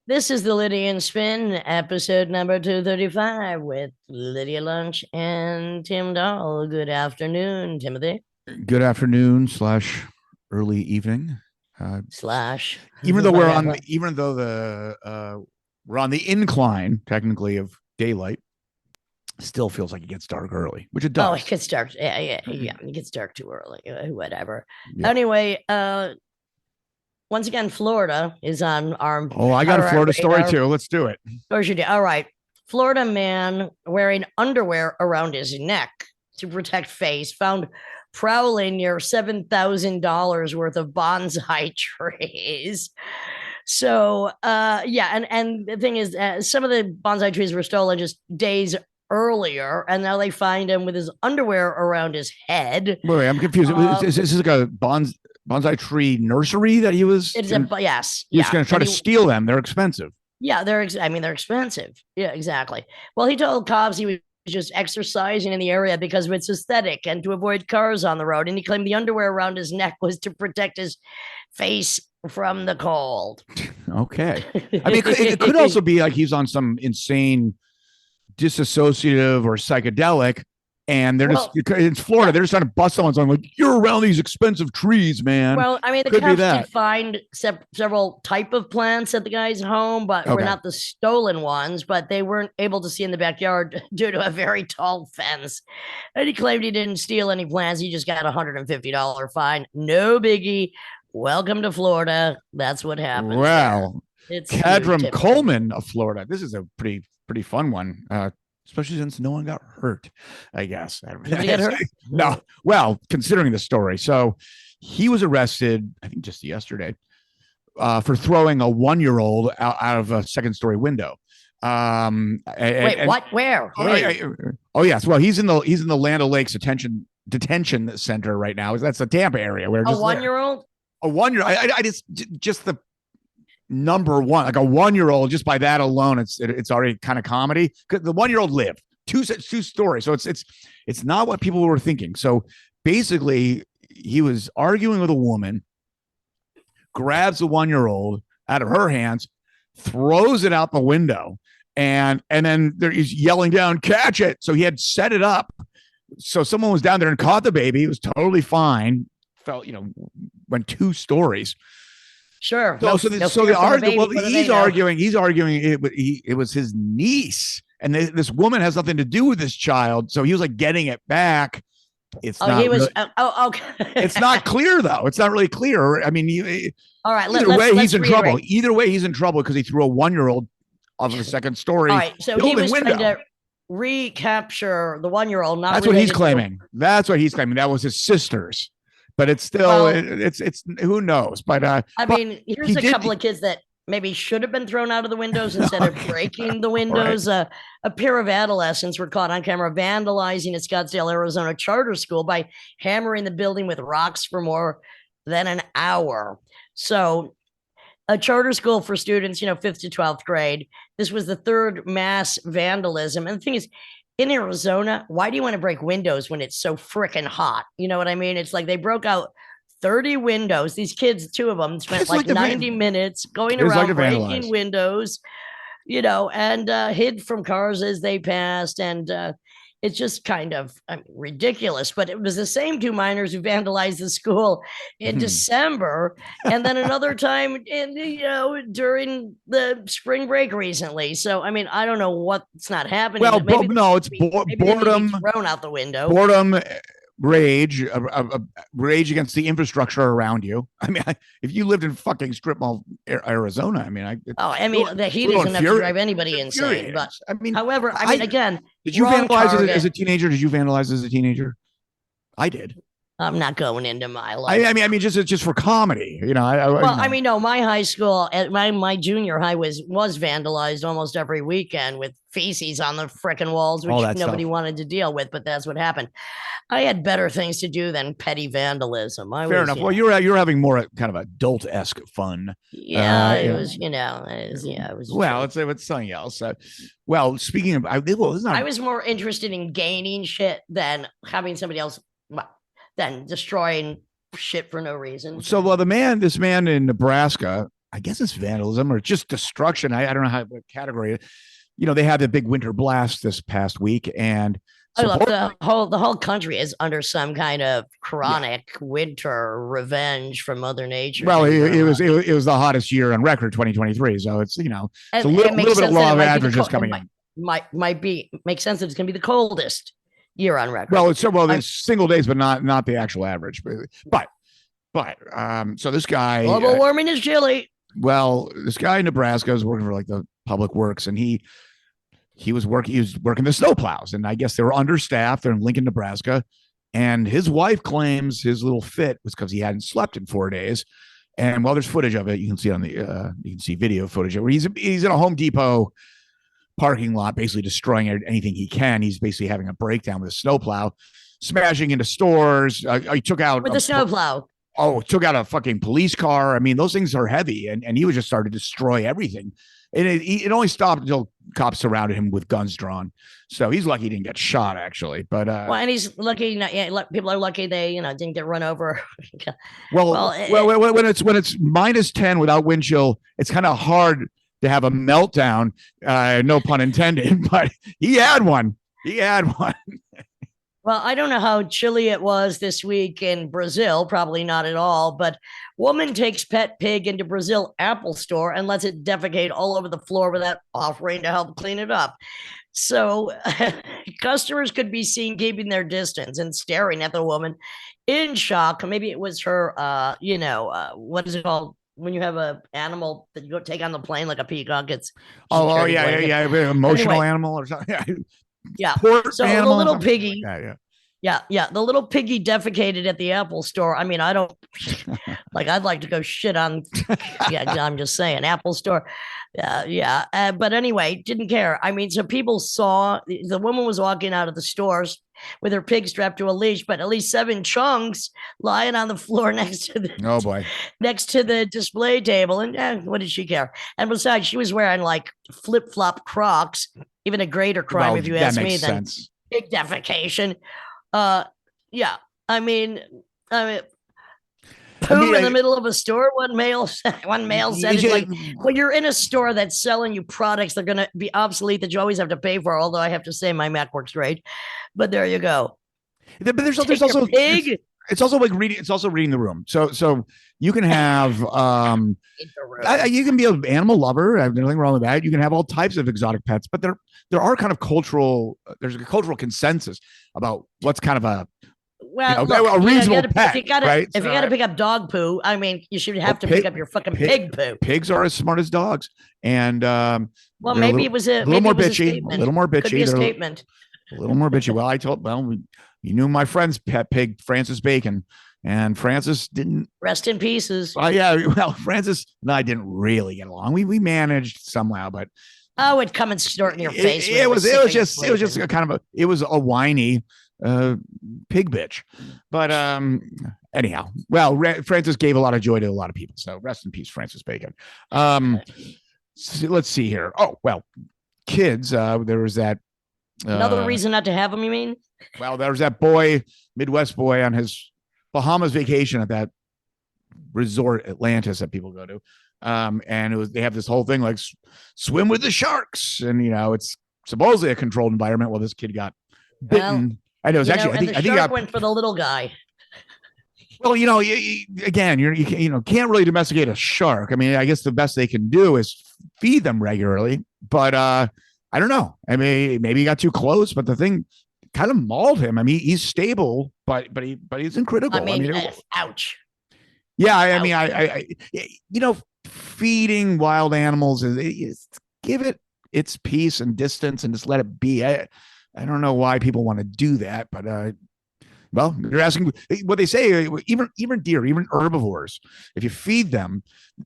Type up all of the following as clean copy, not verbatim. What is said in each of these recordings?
This is the Lydia and Spin, episode number 235 with Lydia Lunch and Tim Dahl. Good afternoon, Timothy. Good afternoon slash early evening. Slash Even though whatever. we're on the incline technically of daylight, still feels like it gets dark early, which it Oh, does. it gets dark. Yeah. It gets dark too early. Whatever. Yeah. Anyway, once again, Florida is on our Oh, I got a Florida story radar. too. Let's do it. Of course you do. All right. Florida man wearing underwear around his neck to protect face found prowling near $7,000 worth of bonsai trees. So, yeah, and the thing is, some of the bonsai trees were stolen just days earlier, and now they find him with his underwear around his head. Wait, I'm confused. Is this like a bonsai tree nursery that he was? It's yes, He was going to try to steal them. They're expensive. Yeah, they're expensive. Yeah, exactly. Well, he told cops he was just exercising in the area because of its aesthetic and to avoid cars on the road. And he claimed the underwear around his neck was to protect his face from the cold. Okay. I mean, it could also be like he's on some insane disassociative or psychedelic, and they're just it's Florida. They're just trying to bust someone's on like, you're around these expensive trees, man. Well, I mean, the cops did find several type of plants at the guy's home, but were not the stolen ones. But they weren't able to see in the backyard due to a very tall fence. And he claimed he didn't steal any plants. He just got a $150 fine. No biggie. Welcome to Florida. That's what happens. Wow. It's Cadram Coleman of Florida. This is a pretty fun one, especially since no one got hurt, I guess. Did he get hurt? No. Well, considering the story. So he was arrested, I think just yesterday, for throwing a 1-year-old out of a second-story window. Wait, what? Where? Oh, yes. Well, he's in the Land O'Lakes detention center right now. That's the Tampa area where a 1-year-old. A 1-year. I just the number one, like a 1-year-old, just by that alone, it's already kind of comedy. Because the 1-year-old lived two stories, so it's not what people were thinking. So basically, he was arguing with a woman, grabs the 1-year-old out of her hands, throws it out the window, and then he's yelling down, "Catch it!" So he had set it up. So someone was down there and caught the baby. It was totally fine. Felt, went 2 stories. Sure. He's arguing it was his niece, and this woman has nothing to do with this child. So he was like getting it back. It's okay. It's not clear though. It's not really clear. I mean, all right. He's in trouble. Either way, he's in trouble because he threw a 1-year-old off of the second story. All right. So he was trying to recapture the 1-year-old. That's what he's claiming. That was his sister's. But it's still, it's who knows? But I mean, here's a couple of kids that maybe should have been thrown out of the windows instead of breaking the windows. Right. A pair of adolescents were caught on camera vandalizing a Scottsdale, Arizona charter school by hammering the building with rocks for more than an hour. So a charter school for students, 5th to 12th grade. This was the third mass vandalism. And the thing is, in Arizona, why do you want to break windows when it's so freaking hot? You know what I mean? It's like they broke out 30 windows. These kids, 2 of them, spent like 90 minutes going around breaking windows, and hid from cars as they passed. And it's just kind of ridiculous. But it was the same 2 minors who vandalized the school in December, and then another time during the spring break recently. So I mean, I don't know what's not happening. Well, it's boredom thrown out the window. Boredom. Rage against the infrastructure around you. I mean, if you lived in fucking strip mall Arizona, I mean, the heat isn't enough to drive anybody insane. But I mean, however, again, did you vandalize as a teenager? Did you vandalize as a teenager? I did. I'm not going into my life. I mean, just for comedy, no, my high school, my junior high was vandalized almost every weekend with feces on the frickin' walls, which nobody wanted to deal with. But that's what happened. I had better things to do than petty vandalism. Fair enough. Well, you're having more kind of adult-esque fun. Yeah, it was. Well, it's something else. Well, speaking of, I was more interested in gaining shit than having somebody else. Than destroying shit for no reason. So, this man in Nebraska I guess it's vandalism or just destruction. I don't know what category. They had the big winter blast this past week, and look, the whole country is under some kind of chronic winter revenge from Mother Nature. Well, it was the hottest year on record, 2023. So it's it's a little bit of law of averages coming in. Might make sense that it's going to be the coldest year on record. Well, it's single days, but not the actual average. But so this guy, global warming is chilly. Well, this guy in Nebraska is working for like the public works, and he was working the snowplows, and I guess they were understaffed. They're in Lincoln, Nebraska, and his wife claims his little fit was because he hadn't slept in 4 days. And there's footage of it. You can see you can see video footage of where he's in a Home Depot parking lot, basically destroying anything he can. He's basically having a breakdown with a snowplow, smashing into stores. He took out with the snowplow. Took out a fucking police car. I mean, those things are heavy, and he was just started to destroy everything. And it only stopped until cops surrounded him with guns drawn. So he's lucky he didn't get shot, actually. But and he's lucky. People are lucky they didn't get run over. well, when it's -10 without wind chill, it's kind of hard to have a meltdown. No pun intended. But he had one. Well, I don't know how chilly it was this week in Brazil, probably not at all, but woman takes pet pig into Brazil Apple store and lets it defecate all over the floor without offering to help clean it up. So customers could be seen keeping their distance and staring at the woman in shock. Maybe it was her, what is it called? When you have an animal that you go take on the plane, like a peacock, it's emotional animal or something. Yeah. So the little piggy. Yeah. The little piggy defecated at the Apple store. I mean, I don't I'd like to go shit on. I'm just saying, Apple store. But anyway, didn't care. I mean, so people saw the woman was walking out of the stores with her pig strapped to a leash, but at least 7 chunks lying on the floor next to the display table. And what did she care? And besides, she was wearing like flip-flop Crocs. Even a greater crime, if you ask me, than pig defecation. I mean, poo in the middle of a store. One male said, it's like, when you're in a store that's selling you products, they're going to be obsolete that you always have to pay for. Although I have to say my Mac works great, but there you go. But there's also pig. It's also like reading. It's also reading the room. So you can have you can be an animal lover. I have nothing wrong with that. You can have all types of exotic pets, but there are kind of there's a cultural consensus about what's kind of a reasonable pet. If you got to pick up dog poo, I mean, you should have to pick up your fucking pig poo. Pigs are as smart as dogs, and maybe it was a little more bitchy. A little more bitchy. Could be a statement. A little more bitchy. You knew my friend's pet pig, Francis Bacon, and Francis didn't rest in pieces. Francis and I didn't really get along. We managed somehow, but it'd come and snort in your face. It was just a kind of a whiny pig bitch. But anyhow, Francis gave a lot of joy to a lot of people. So rest in peace, Francis Bacon. So let's see here. Oh, well, kids, there was that. Another reason not to have them, you mean? Well, there was that boy, Midwest boy, on his Bahamas vacation at that resort Atlantis that people go to. And they have this whole thing like swim with the sharks. And, it's supposedly a controlled environment. Well, this kid got bitten. I know. It's actually, I think shark went for the little guy. Well, you can't really domesticate a shark. I mean, I guess the best they can do is feed them regularly. But I don't know. I mean, maybe he got too close, but the thing kind of mauled him. I mean, he's stable, but he's critical. Ouch. Yeah, I mean, I feeding wild animals is give it its peace and distance and just let it be. I don't know why people want to do that, but you're asking what they say. Even deer, even herbivores, if you feed them,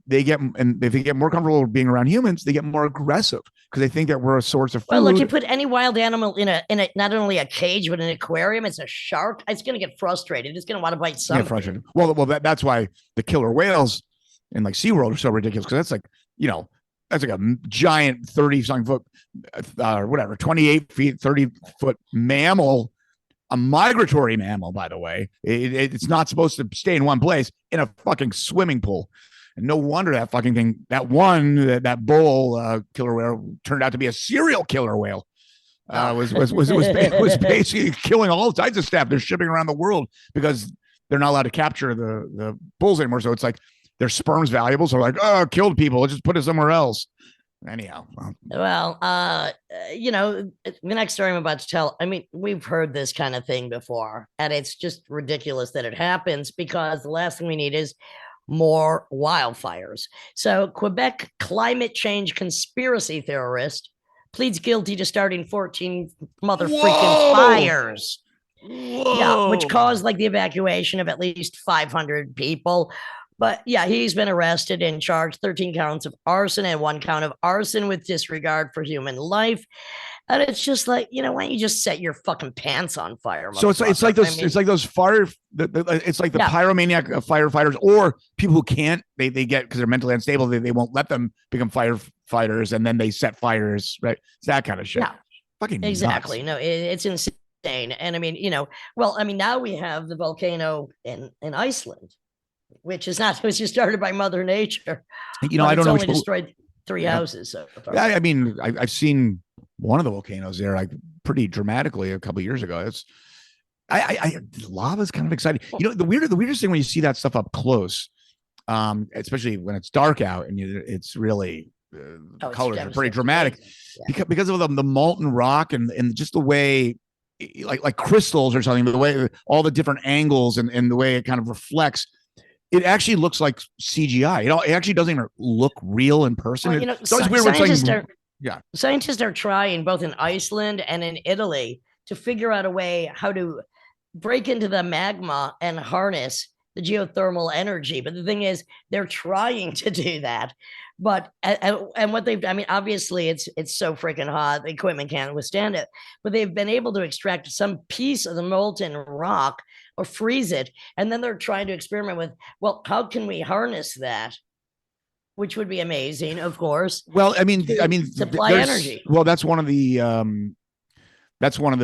if they get more comfortable being around humans, they get more aggressive because they think that we're a source of food. Well, look, you put any wild animal in a not only a cage but an aquarium. It's a shark. It's going to get frustrated. It's going to want to bite something. Yeah, frustrated. Well, that's why the killer whales in like SeaWorld are so ridiculous because that's like that's like a giant 30-something foot, 28 feet, 30-foot mammal. A migratory mammal, by the way. It's not supposed to stay in one place in a fucking swimming pool. And no wonder that fucking thing, that bull killer whale turned out to be a serial killer whale. Was basically killing all types of stuff. They're shipping around the world because they're not allowed to capture the bulls anymore. So it's like their sperm's valuable. So like, oh, killed people. Let's just put it somewhere else. Anyhow. Well, the next story I'm about to tell, I mean, we've heard this kind of thing before, and it's just ridiculous that it happens because the last thing we need is more wildfires. So Quebec climate change conspiracy theorist pleads guilty to starting 14 mother freaking fires. Whoa. Yeah, which caused like the evacuation of at least 500 people. But yeah, he's been arrested and charged 13 counts of arson and 1 count of arson with disregard for human life. And it's just like, why don't you just set your fucking pants on fire? So it's like those, it's like those fire, it's like the pyromaniac firefighters or people who can't, they get, because they're mentally unstable, they won't let them become firefighters, and then they set fires, right? It's that kind of shit. Yeah, fucking exactly. Nuts. No, it's insane. And I mean, now we have the volcano in Iceland, which is just started by Mother Nature. I don't know. Only destroyed 3 houses. So far. Yeah, I mean, I've seen one of the volcanoes there, like pretty dramatically a couple of years ago. It's, lava's kind of exciting. The weirdest thing when you see that stuff up close, especially when it's dark out and it's really colors are pretty dramatic, because of the molten rock and just the way, like crystals or something, but the way all the different angles and the way it kind of reflects. It actually looks like CGI. It actually doesn't even look real in person. Well, it's always weird when scientists are trying both in Iceland and in Italy to figure out a way how to break into the magma and harness the geothermal energy. But the thing is, they're trying to do that. But and what they've, I mean, obviously it's so freaking hot, the equipment can't withstand it. But they've been able to extract some piece of the molten rock or freeze it, and then they're trying to experiment with, well, how can we harness that? Which would be amazing, of course. Well, I mean, supply energy. Well, that's one of the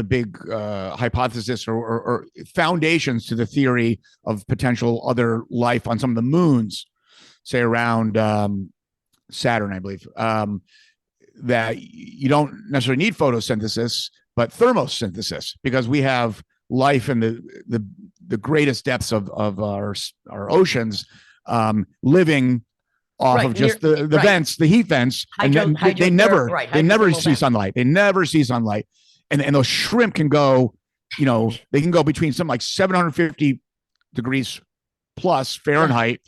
big hypotheses or foundations to the theory of potential other life on some of the moons, say around Saturn, I believe, that you don't necessarily need photosynthesis, but thermosynthesis, because we have life in the greatest depths of our oceans, living off of just the vents, the heat vents, and they never see sunlight. They never see sunlight, and those shrimp can go, they can go between something like 750 degrees plus Fahrenheit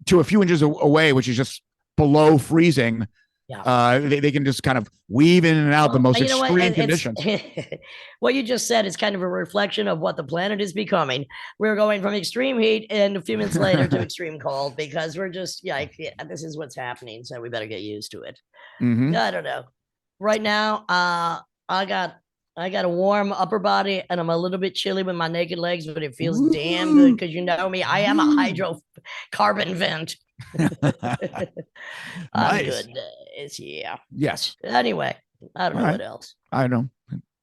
to a few inches away, which is just below freezing. They can just kind of weave in and out the most extreme conditions. What you just said is kind of a reflection of what the planet is becoming. We're going from extreme heat and a few minutes later to extreme cold, because we're just this is what's happening. So we better get used to it. Mm-hmm. I don't know. Right now, I got a warm upper body and I'm a little bit chilly with my naked legs, but it feels damn good because me, I am a hydrocarbon vent. I'm good. Yes. Anyway, I don't know what else. I know.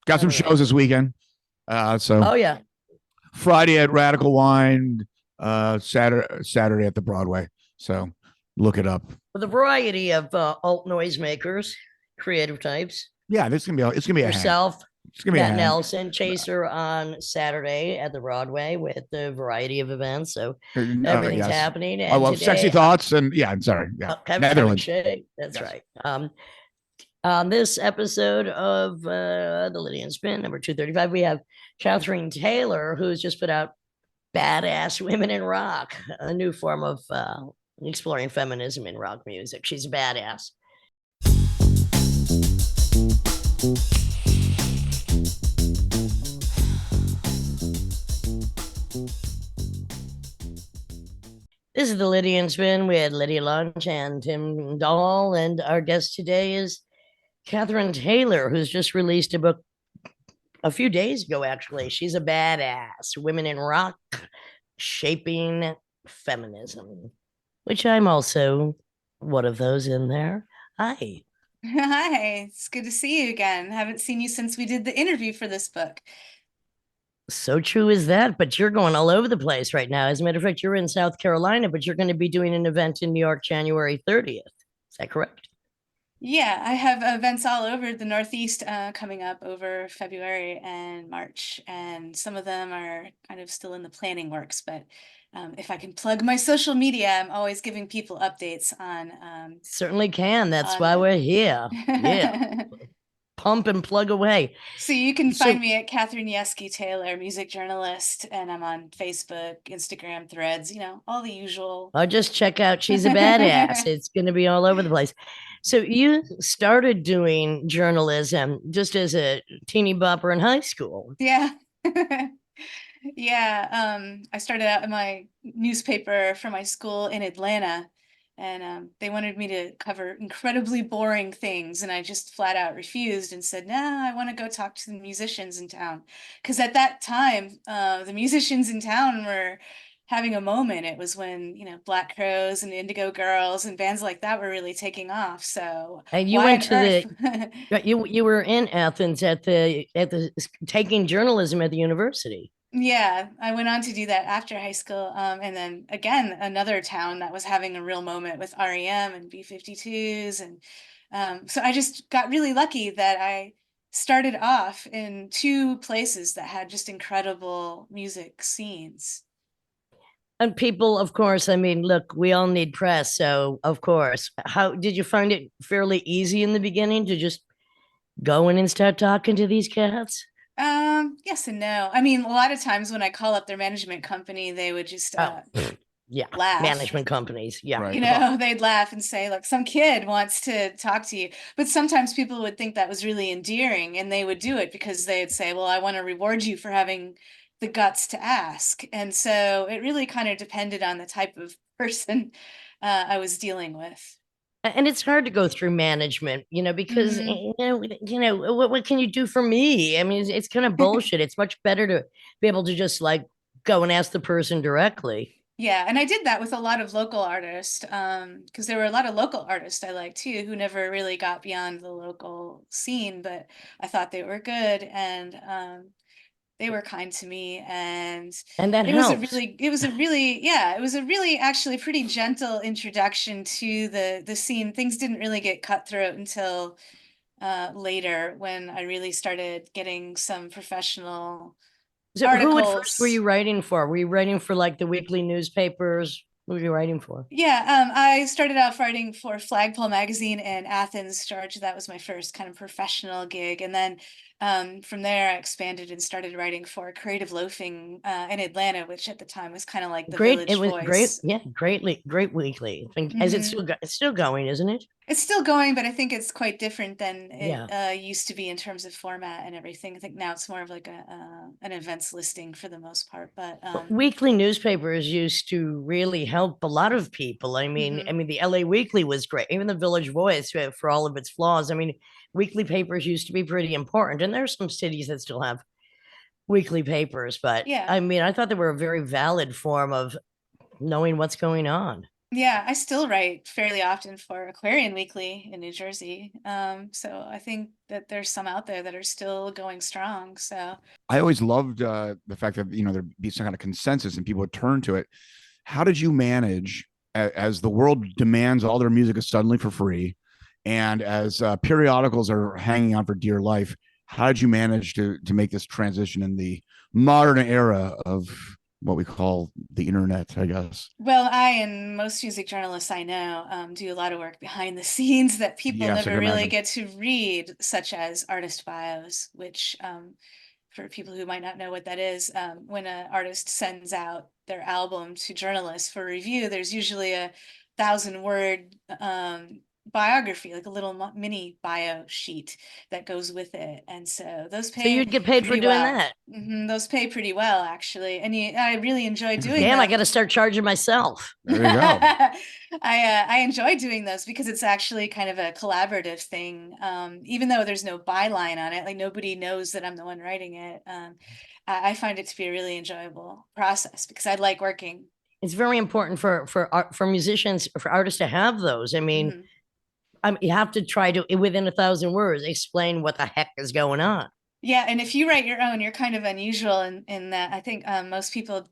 Got some shows this weekend. Friday at Radical Wine, Saturday at the Broadway. So look it up. With a variety of alt noisemakers, creative types. Yeah, it's gonna be yourself. It's gonna be Matt Nelson, Chaser on Saturday at the Broadway with the variety of events. So everything's happening. And today, Sexy Thoughts and I'm sorry. Yeah, Netherlands. That's right. On this episode of the Lydia and Spin, number 235, we have Katherine Taylor, who's just put out Badass Women in Rock, a new form of exploring feminism in rock music. She's a badass. This is the Lydia and Spin with Lydia Lunch and Tim Dahl, and our guest today is Katherine Taylor, who's just released a book a few days ago, actually. She's a badass. Women in Rock, Shaping Feminism, which I'm also one of those in there. Hi. Hi, it's good to see you again. Haven't seen you since we did the interview for this book. So true is that, but you're going all over the place right now. As a matter of fact, you're in South Carolina, but you're going to be doing an event in New York January 30th. Is that correct? Yeah, I have events all over the Northeast coming up over February and March, and some of them are kind of still in the planning works. But if I can plug my social media, I'm always giving people updates Certainly can. That's on why we're them. here. Yeah. Pump and plug away. So you can So find me at Katherine Taylor, music journalist, and I'm on Facebook, Instagram, Threads, all the usual. I'll just check out She's a Badass. It's going to be all over the place. So you started doing journalism just as a teeny bopper in high school. Yeah. Yeah, I started out in my newspaper for my school in Atlanta, and they wanted me to cover incredibly boring things, and I just flat out refused and said, "No, I want to go talk to the musicians in town," because at that time, the musicians in town were having a moment. It was when, Black Crowes and Indigo Girls and bands like that were really taking off. So And you why went on to earth? you were in Athens at the taking journalism at the university. Yeah, I went on to do that after high school. And then again, another town that was having a real moment with REM and B-52s. And so I just got really lucky that I started off in two places that had just incredible music scenes. And people, of course, I mean, look, we all need press. So, of course, how did you find it fairly easy in the beginning to just go in and start talking to these cats? Yes and no. I mean, a lot of times when I call up their management company, they would just Oh, yeah, laugh. management companies. Yeah. Right. They'd laugh and say, like, some kid wants to talk to you. But sometimes people would think that was really endearing and they would do it because they'd say, well, I want to reward you for having the guts to ask. And so it really kind of depended on the type of person I was dealing with. And it's hard to go through management, because Hmm. what can you do for me? I mean, it's kind of bullshit. It's much better to be able to just like go and ask the person directly. Yeah, and I did that with a lot of local artists, because there were a lot of local artists I liked too, who never really got beyond the local scene, but I thought they were good, and they were kind to me, and And that it was a helps. really, it was a really, yeah, it was a really actually pretty gentle introduction to the scene. Things didn't really get cutthroat until later when I really started getting some professional So who at first were articles. you writing for? Were you writing for like the weekly newspapers? Who were you writing for? Yeah, I started off writing for Flagpole magazine in Athens, Georgia. That was my first kind of professional gig. And then from there, I expanded and started writing for Creative Loafing in Atlanta, which at the time was kind of like the Great. It Village was great. Voice. Yeah, great weekly. As Hmm. it's still going, isn't it? It's still going, but I think it's quite different than it Yeah. used to be in terms of format and everything. I think now it's more of like an events listing for the most part. But But weekly newspapers used to really help a lot of people. mhm. The LA Weekly was great. Even the Village Voice, for all of its flaws. Weekly papers used to be pretty important, and there's some cities that still have weekly papers. But Yeah. I thought they were a very valid form of knowing what's going on. Yeah, I still write fairly often for Aquarian Weekly in New Jersey. So I think that there's some out there that are still going strong. So I always loved the fact that there'd be some kind of consensus and people would turn to it. How did you manage as the world demands all their music is suddenly for free, and as periodicals are hanging on for dear life? How did you manage to make this transition in the modern era of what we call the internet? I guess. well, I and most music journalists I know do a lot of work behind the scenes that people Yes, I never can really imagine. get to read, such as artist bios, which for people who might not know what that is, when an artist sends out their album to journalists for review, there's usually a 1,000 word biography, like a little mini bio sheet that goes with it. And so those So pay you'd get paid for pretty doing well. that. Those pay pretty well, actually. And I really enjoy doing Damn, I got them. to start charging myself. There you go. I enjoy doing those because it's actually kind of a collaborative thing. Even though there's no byline on it, like nobody knows that I'm the one writing it. I find it to be a really enjoyable process because I like working. It's very important for musicians, for artists to have those. Mhm. You have to try to, within 1,000 words, explain what the heck is going on. Yeah, and if you write your own, you're kind of unusual in that I think most people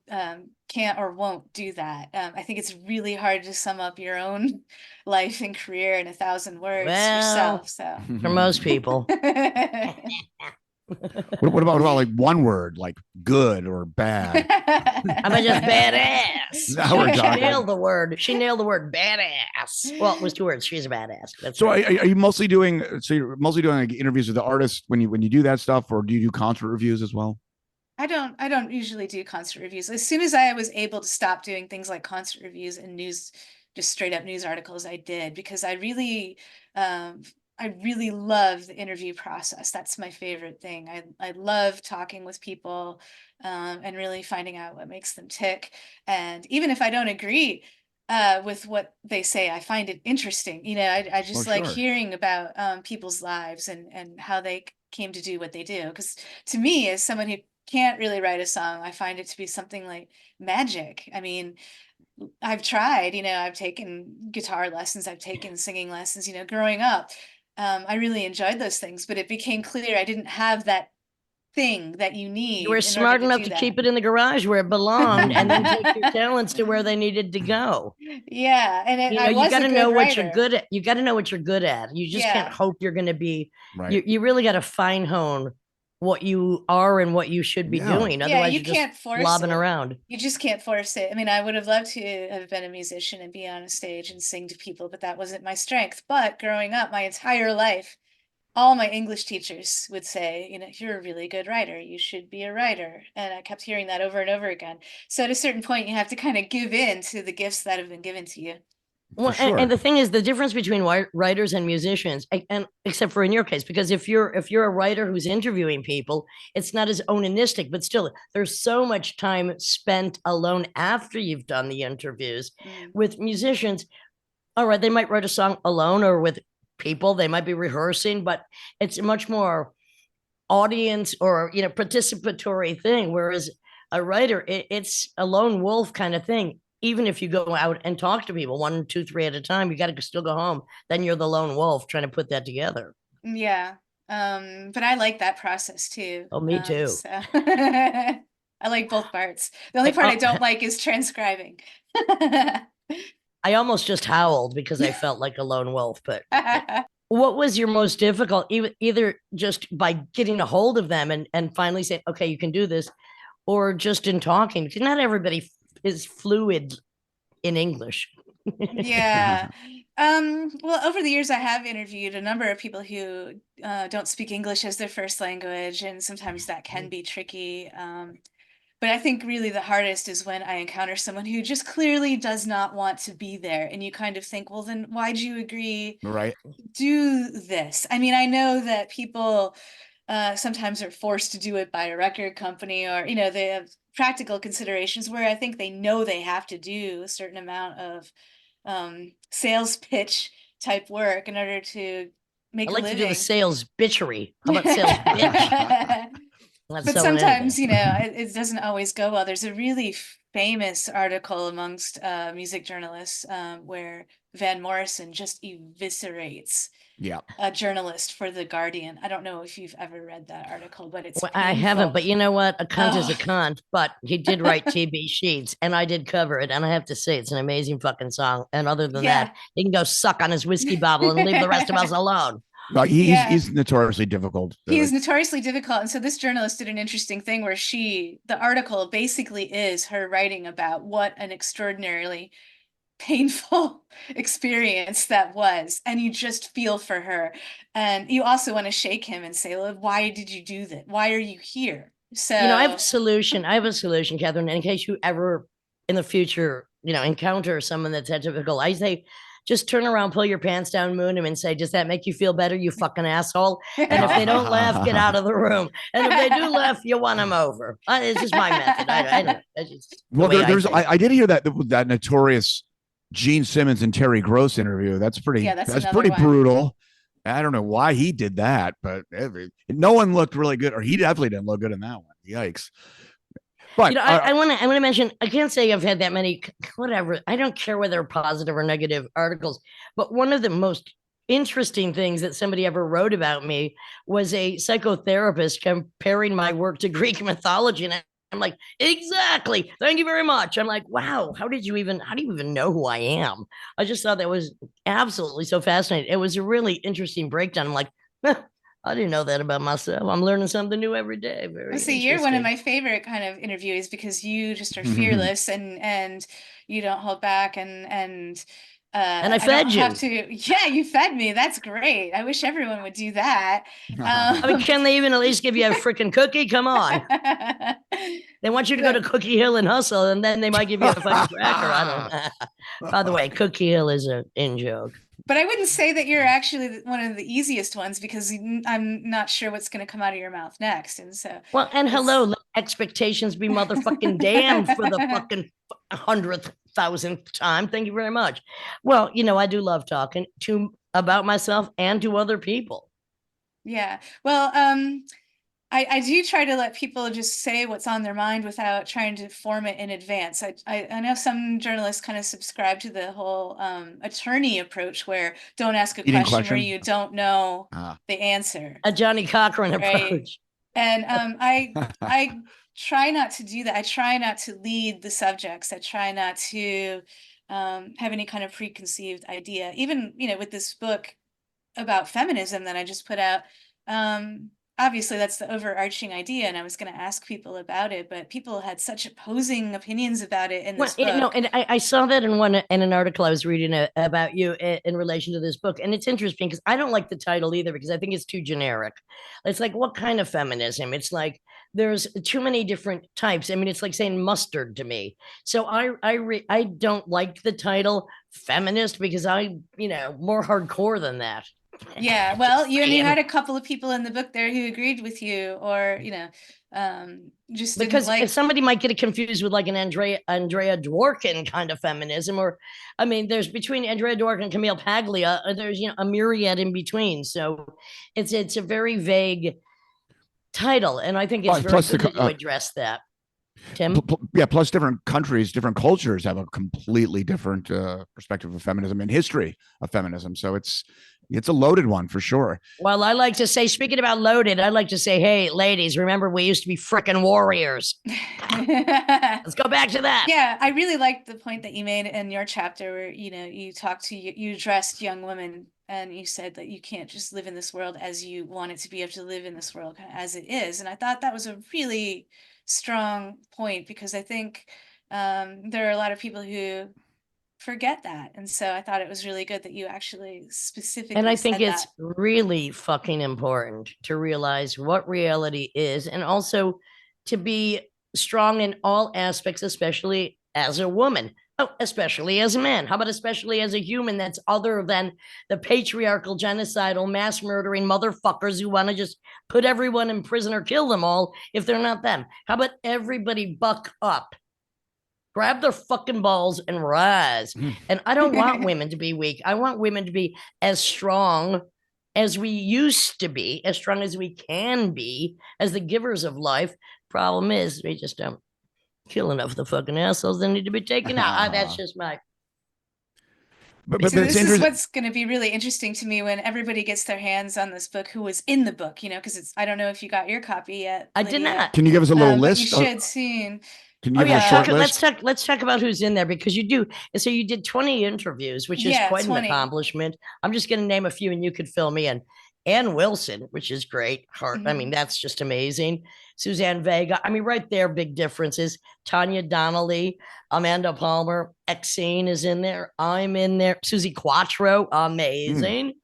can't or won't do that. I think it's really hard to sum up your own life and career in 1,000 words Well, yourself. So for most people. What about like one word, like good or bad? How about just badass? Now we're She talking. nailed the word. She nailed the word badass. Well, it was 2 words. She's a badass. That's So right. are you mostly doing? So you're mostly doing like interviews with the artists when you do that stuff, or do you do concert reviews as well? I don't usually do concert reviews. As soon as I was able to stop doing things like concert reviews and news, just straight up news articles, I did, because um, I really love the interview process. That's my favorite thing. I love talking with people, and really finding out what makes them tick. And even if I don't agree, with what they say, I find it interesting. I Oh, just like sure. hearing about people's lives and how they came to do what they do. Because to me, as someone who can't really write a song, I find it to be something like magic. I mean, I've tried, I've taken guitar lessons, I've taken singing lessons, growing up. I really enjoyed those things, but it became clear I didn't have that thing that you You need were in order smart to enough do to that. keep it in the garage where it belonged and then take your talents to where they needed to go. Yeah, and I You was got a to good know what you're writer. good at. You got to know what you're good at. You just can't Yeah. hope you're going to be, Right. you really got to fine hone what you are and what you should be Yeah. doing. Yeah, Otherwise, you you're just can't force lobbing it. around. You just can't force it. I mean, I would have loved to have been a musician and be on a stage and sing to people, but that wasn't my strength. But growing up, my entire life, all my English teachers would say, you're a really good writer. You should be a writer. And I kept hearing that over and over again. So at a certain point, you have to kind of give in to the gifts that have been given to you. For Well, sure. and the thing is, the difference between writers and musicians, and except for in your case, because if you're a writer who's interviewing people, it's not as onanistic, but still, there's so much time spent alone after you've done the interviews. Mm. With musicians, all right, they might write a song alone or with people, they might be rehearsing, but it's a much more audience or participatory thing. Whereas a writer, it's a lone wolf kind of thing. Even if you go out and talk to people 1, 2, 3 at a time, you got to still go home. Then you're the lone wolf trying to put that together. Yeah. But I like that process too. Oh, me too. So I like both parts. The only part I don't like is transcribing. I almost just howled because I felt like a lone wolf. But what was your most difficult, either just by getting a hold of them and finally saying, okay, you can do this, or just in talking? Because not everybody is fluid in English. Yeah. Well, over the years, I have interviewed a number of people who don't speak English as their first language, and sometimes that can be tricky. But I think really the hardest is when I encounter someone who just clearly does not want to be there, and you kind of think, well, then why'd you agree Right. to do this? I mean, I know that people sometimes are forced to do it by a record company, or they have practical considerations where I think they know they have to do a certain amount of sales pitch type work in order to make I a like to do the living. sales bitchery. How about sales bitch? But sometimes, it doesn't always go well. There's a really famous article amongst music journalists where Van Morrison just eviscerates Yeah. a journalist for The Guardian. I don't know if you've ever read that article, but it's Well, I haven't, but you know what? A cunt is a Oh. cunt, but he did write TB Sheets, and I did cover it, and I have to say it's an amazing fucking song. And other than Yeah. that, he can go suck on his whiskey bottle and leave the rest of us alone. No, Yeah. he's notoriously difficult. He's notoriously difficult. And so this journalist did an interesting thing where the article basically is her writing about what an extraordinarily painful experience that was. And you just feel for her. And you also want to shake him and say, well, why did you do that? Why are you here? So, I have a solution. I have a solution, Catherine, in case you ever in the future, encounter someone that's that typical. I say, just turn around, pull your pants down, moon him, and say, does that make you feel better, you fucking asshole? And if they don't laugh, get out of the room. And if they do laugh, you won them over. It's just my method. I don't know. Well, I did hear that notorious Gene Simmons and Terry Gross interview. That's pretty. Yeah, that's pretty brutal. I don't know why he did that, but no one looked really good, or he definitely didn't look good in that one. Yikes. But I want to mention, I can't say I've had that many, whatever. I don't care whether they're positive or negative articles, but one of the most interesting things that somebody ever wrote about me was a psychotherapist comparing my work to Greek mythology. And I'm like, exactly. Thank you very much. I'm like, wow, how do you even know who I am? I just thought that was absolutely so fascinating. It was a really interesting breakdown. I'm like, I didn't know that about myself. I'm learning something new every day. Very Well, see, you're one of my favorite kind of interviewees because you just are fearless and you don't hold back and I fed you. Yeah, you fed me. That's great. I wish everyone would do that. I mean, can they even at least give you a freaking cookie? Come on. They want you to go to Cookie Hill and hustle, and then they might give you a fucking cracker. I don't know. By the way, Cookie Hill is an in joke. But I wouldn't say that you're actually one of the easiest ones because I'm not sure what's going to come out of your mouth next. And so, well, and hello, let expectations be motherfucking damned for the fucking 100,000th time. Thank you very much. Well, I do love talking about myself and to other people. Yeah. Well, I do try to let people just say what's on their mind without trying to form it in advance. I know some journalists kind of subscribe to the whole attorney approach where don't ask a question where you don't know the answer. A Johnny Cochran approach. Right? And I try not to do that. I try not to lead the subjects. I try not to have any kind of preconceived idea. Even, with this book about feminism that I just put out, obviously that's the overarching idea, and I was going to ask people about it, but people had such opposing opinions about it in this book. No, and I saw that in an article I was reading about you in relation to this book, and it's interesting because I don't like the title either because I think it's too generic. It's like, what kind of feminism? It's like there's too many different types. I mean, it's like saying mustard to me. So I don't like the title feminist because more hardcore than that. Yeah, well, you had a couple of people in the book there who agreed with you, or just because if somebody might get it confused with like an Andrea Dworkin kind of feminism, or I mean, there's between Andrea Dworkin and Camille Paglia, there's a myriad in between. So it's a very vague title, and I think it's very good that you address that. Tim? Yeah, plus different countries, different cultures have a completely different perspective of feminism and history of feminism. So it's a loaded one for sure. Well, I like to say, speaking about loaded, I like to say, hey, ladies, remember we used to be frickin' warriors. Let's go back to that. Yeah, I really liked the point that you made in your chapter where, you addressed young women and you said that you can't just live in this world as you want it to be. You have to live in this world as it is. And I thought that was a really strong point because I think there are a lot of people who forget that. And so I thought it was really good that you actually specifically and I think it's really fucking important to realize what reality is and also to be strong in all aspects, especially as a woman. Oh, especially as a man. How about especially as a human that's other than the patriarchal, genocidal, mass murdering motherfuckers who want to just put everyone in prison or kill them all if they're not them? How about everybody buck up? Grab their fucking balls and rise. And I don't want women to be weak. I want women to be as strong as we used to be, as strong as we can be, as the givers of life. Problem is, we just don't kill enough of the fucking assholes that need to be taken out. That's just my. But this is what's going to be really interesting to me when everybody gets their hands on this book who was in the book, because I don't know if you got your copy yet. I did not. Can you give us a little list? You should soon. Can you give us a short list? Let's talk about who's in there because you do. So you did 20 interviews, which is quite 20. An accomplishment. I'm just going to name a few and you could fill me in. Ann Wilson, which is great. I mean, that's just amazing. Suzanne Vega. I mean, right there, big differences. Tanya Donnelly, Amanda Palmer, Exene is in there. I'm in there. Suzi Quatro, amazing.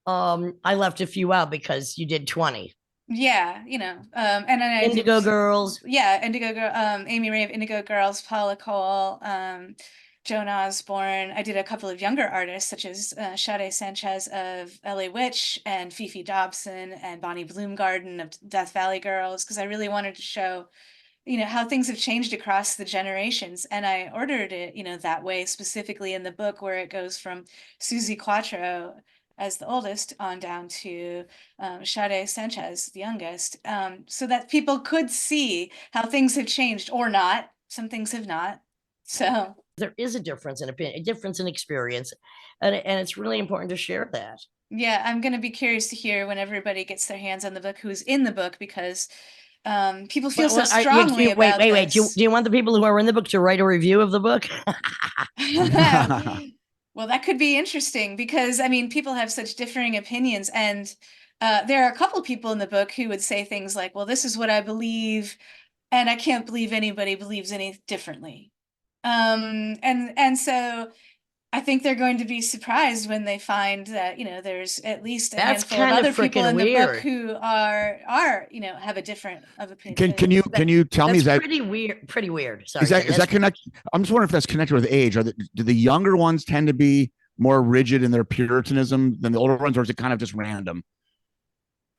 I left a few out because you did 20. Yeah, and then Indigo Girls. Yeah, Indigo Girl, Amy Ray of Indigo Girls, Paula Cole, Joan Osborne. I did a couple of younger artists such as Sade Sanchez of LA Witch and Fifi Dobson and Bonnie Bloomgarden of Death Valley Girls because I really wanted to show, how things have changed across the generations. And I ordered it, that way specifically in the book where it goes from Suzi Quatro as the oldest on down to Sade Sanchez, the youngest, so that people could see how things have changed or not. Some things have not. So there is a difference in opinion, a difference in experience, and it's really important to share that. Yeah, I'm going to be curious to hear when everybody gets their hands on the book who's in the book, because people feel so strongly wait, about wait, wait. this. Do you want the people who are in the book to write a review of the book? Well, that could be interesting because, I mean, people have such differing opinions. And there are a couple people in the book who would say things like, well, this is what I believe, and I can't believe anybody believes any differently. And so I think they're going to be surprised when they find that, there's at least a That's handful of kind of other people freaking in the book weird. who are, have a different of Can opinion. you tell me, That's is that pretty weird. Pretty weird. Sorry, is that Jen, is that connected? I'm just wondering if that's connected with age. Do the younger ones tend to be more rigid in their puritanism than the older ones, or is it kind of just random?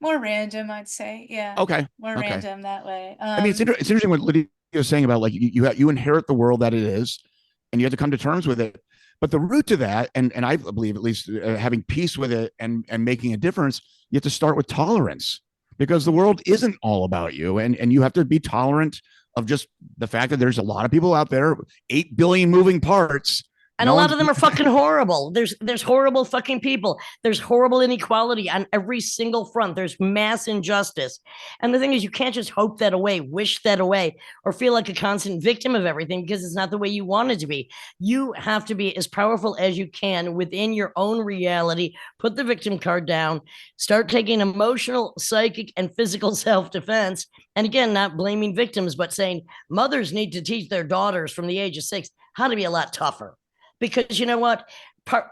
More random, I'd say. Yeah, Okay, more okay. random that way. I mean, it's interesting what Lydia was saying about, like, you inherit the world that it is, and you have to come to terms with it. But the root to that, and I believe at least having peace with it and making a difference, you have to start with tolerance, because the world isn't all about you, and you have to be tolerant of just the fact that there's a lot of people out there, 8 billion moving parts. and a lot of them are fucking horrible. There's horrible fucking people. There's horrible inequality on every single front. There's mass injustice. And the thing is, you can't just hope that away, wish that away, or feel like a constant victim of everything, because it's not the way you want it to be. You have to be as powerful as you can within your own reality. Put the victim card down, start taking emotional, psychic, and physical self-defense. And again, not blaming victims, but saying mothers need to teach their daughters from the age of 6 how to be a lot tougher, because you know what?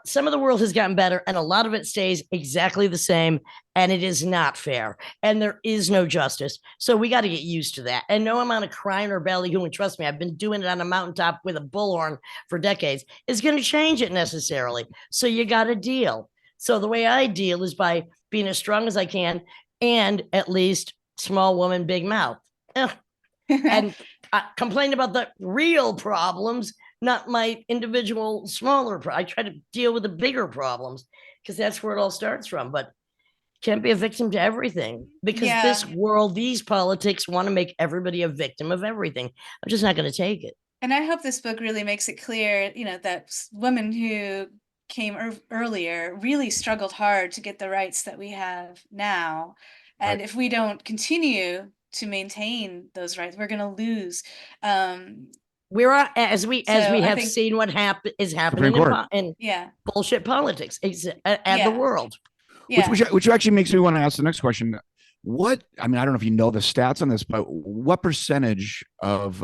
Some of the world has gotten better, and a lot of it stays exactly the same, and it is not fair, and there is no justice. So we got to get used to that. And no amount of crying or ballyhooing, trust me, I've been doing it on a mountaintop with a bullhorn for decades, is going to change it necessarily. So you got to deal. So the way I deal is by being as strong as I can, and at least small woman, big mouth. And complain about the real problems, not my individual smaller. I try to deal with the bigger problems, because that's where it all starts from. But can't be a victim to everything, because this world, these politics want to make everybody a victim of everything. I'm just not going to take it. And I hope this book really makes it clear, that women who came earlier really struggled hard to get the rights that we have now. And if we don't continue to maintain those rights, we're going to lose. We're as we have seen what is happening in bullshit politics and the world. Which actually makes me want to ask the next question. I don't know if you know the stats on this, but what percentage of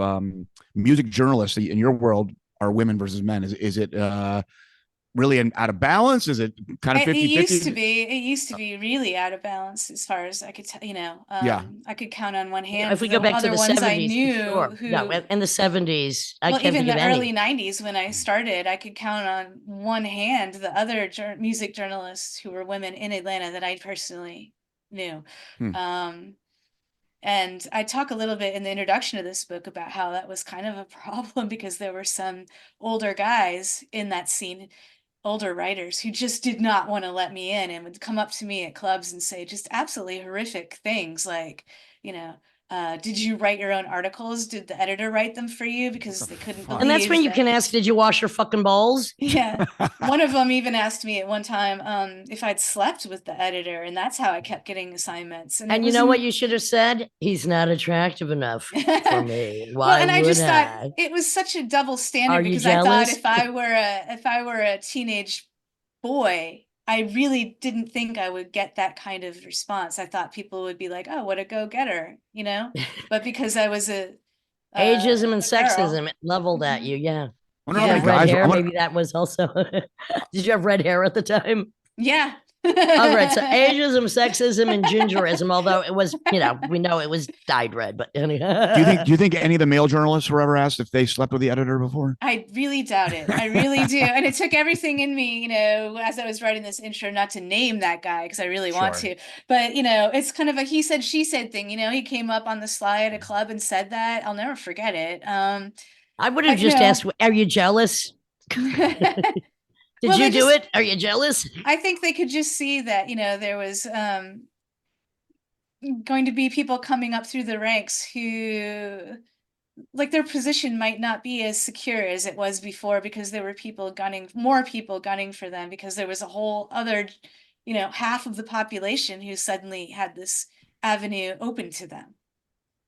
music journalists in your world are women versus men? Is it really out of balance? Is it kind of 50-50? It used to be really out of balance, as far as I could tell, I could count on one hand. If we go back to the 70s, I knew, sure. No, in the 70s, even the early 90s when I started, I could count on one hand the other music journalists who were women in Atlanta that I personally knew. And I talk a little bit in the introduction of this book about how that was kind of a problem, because there were some older guys in that scene, older writers, who just did not want to let me in, and would come up to me at clubs and say just absolutely horrific things like, did you write your own articles? Did the editor write them for you? Because they couldn't believe. And that's when you can ask, did you wash your fucking balls? Yeah. One of them even asked me at one time if I'd slept with the editor, and that's how I kept getting assignments. And you know what you should have said? He's not attractive enough for me. Why and I just I? thought it was such a double standard. Are you because jealous? I thought if I were a teenage boy, I really didn't think I would get that kind of response. I thought people would be like, "Oh, what a go-getter," But because I was a ageism and sexism leveled at you, yeah. Did you have red hair? Maybe that was also. Did you have red hair at the time? Yeah. All right, so ageism, sexism, and gingerism. Although it was, we know it was dyed red. But do you think any of the male journalists were ever asked if they slept with the editor before? I really doubt it. I really do. And it took everything in me, as I was writing this intro, not to name that guy, because I really want to. But it's kind of a he said, she said thing. He came up on the sly at a club and said that. I'll never forget it. I would have just asked, "Are you jealous?" Did you do it? Are you jealous? I think they could just see that, there was going to be people coming up through the ranks who, like, their position might not be as secure as it was before, because there were more people gunning for them, because there was a whole other you know, half of the population who suddenly had this avenue open to them.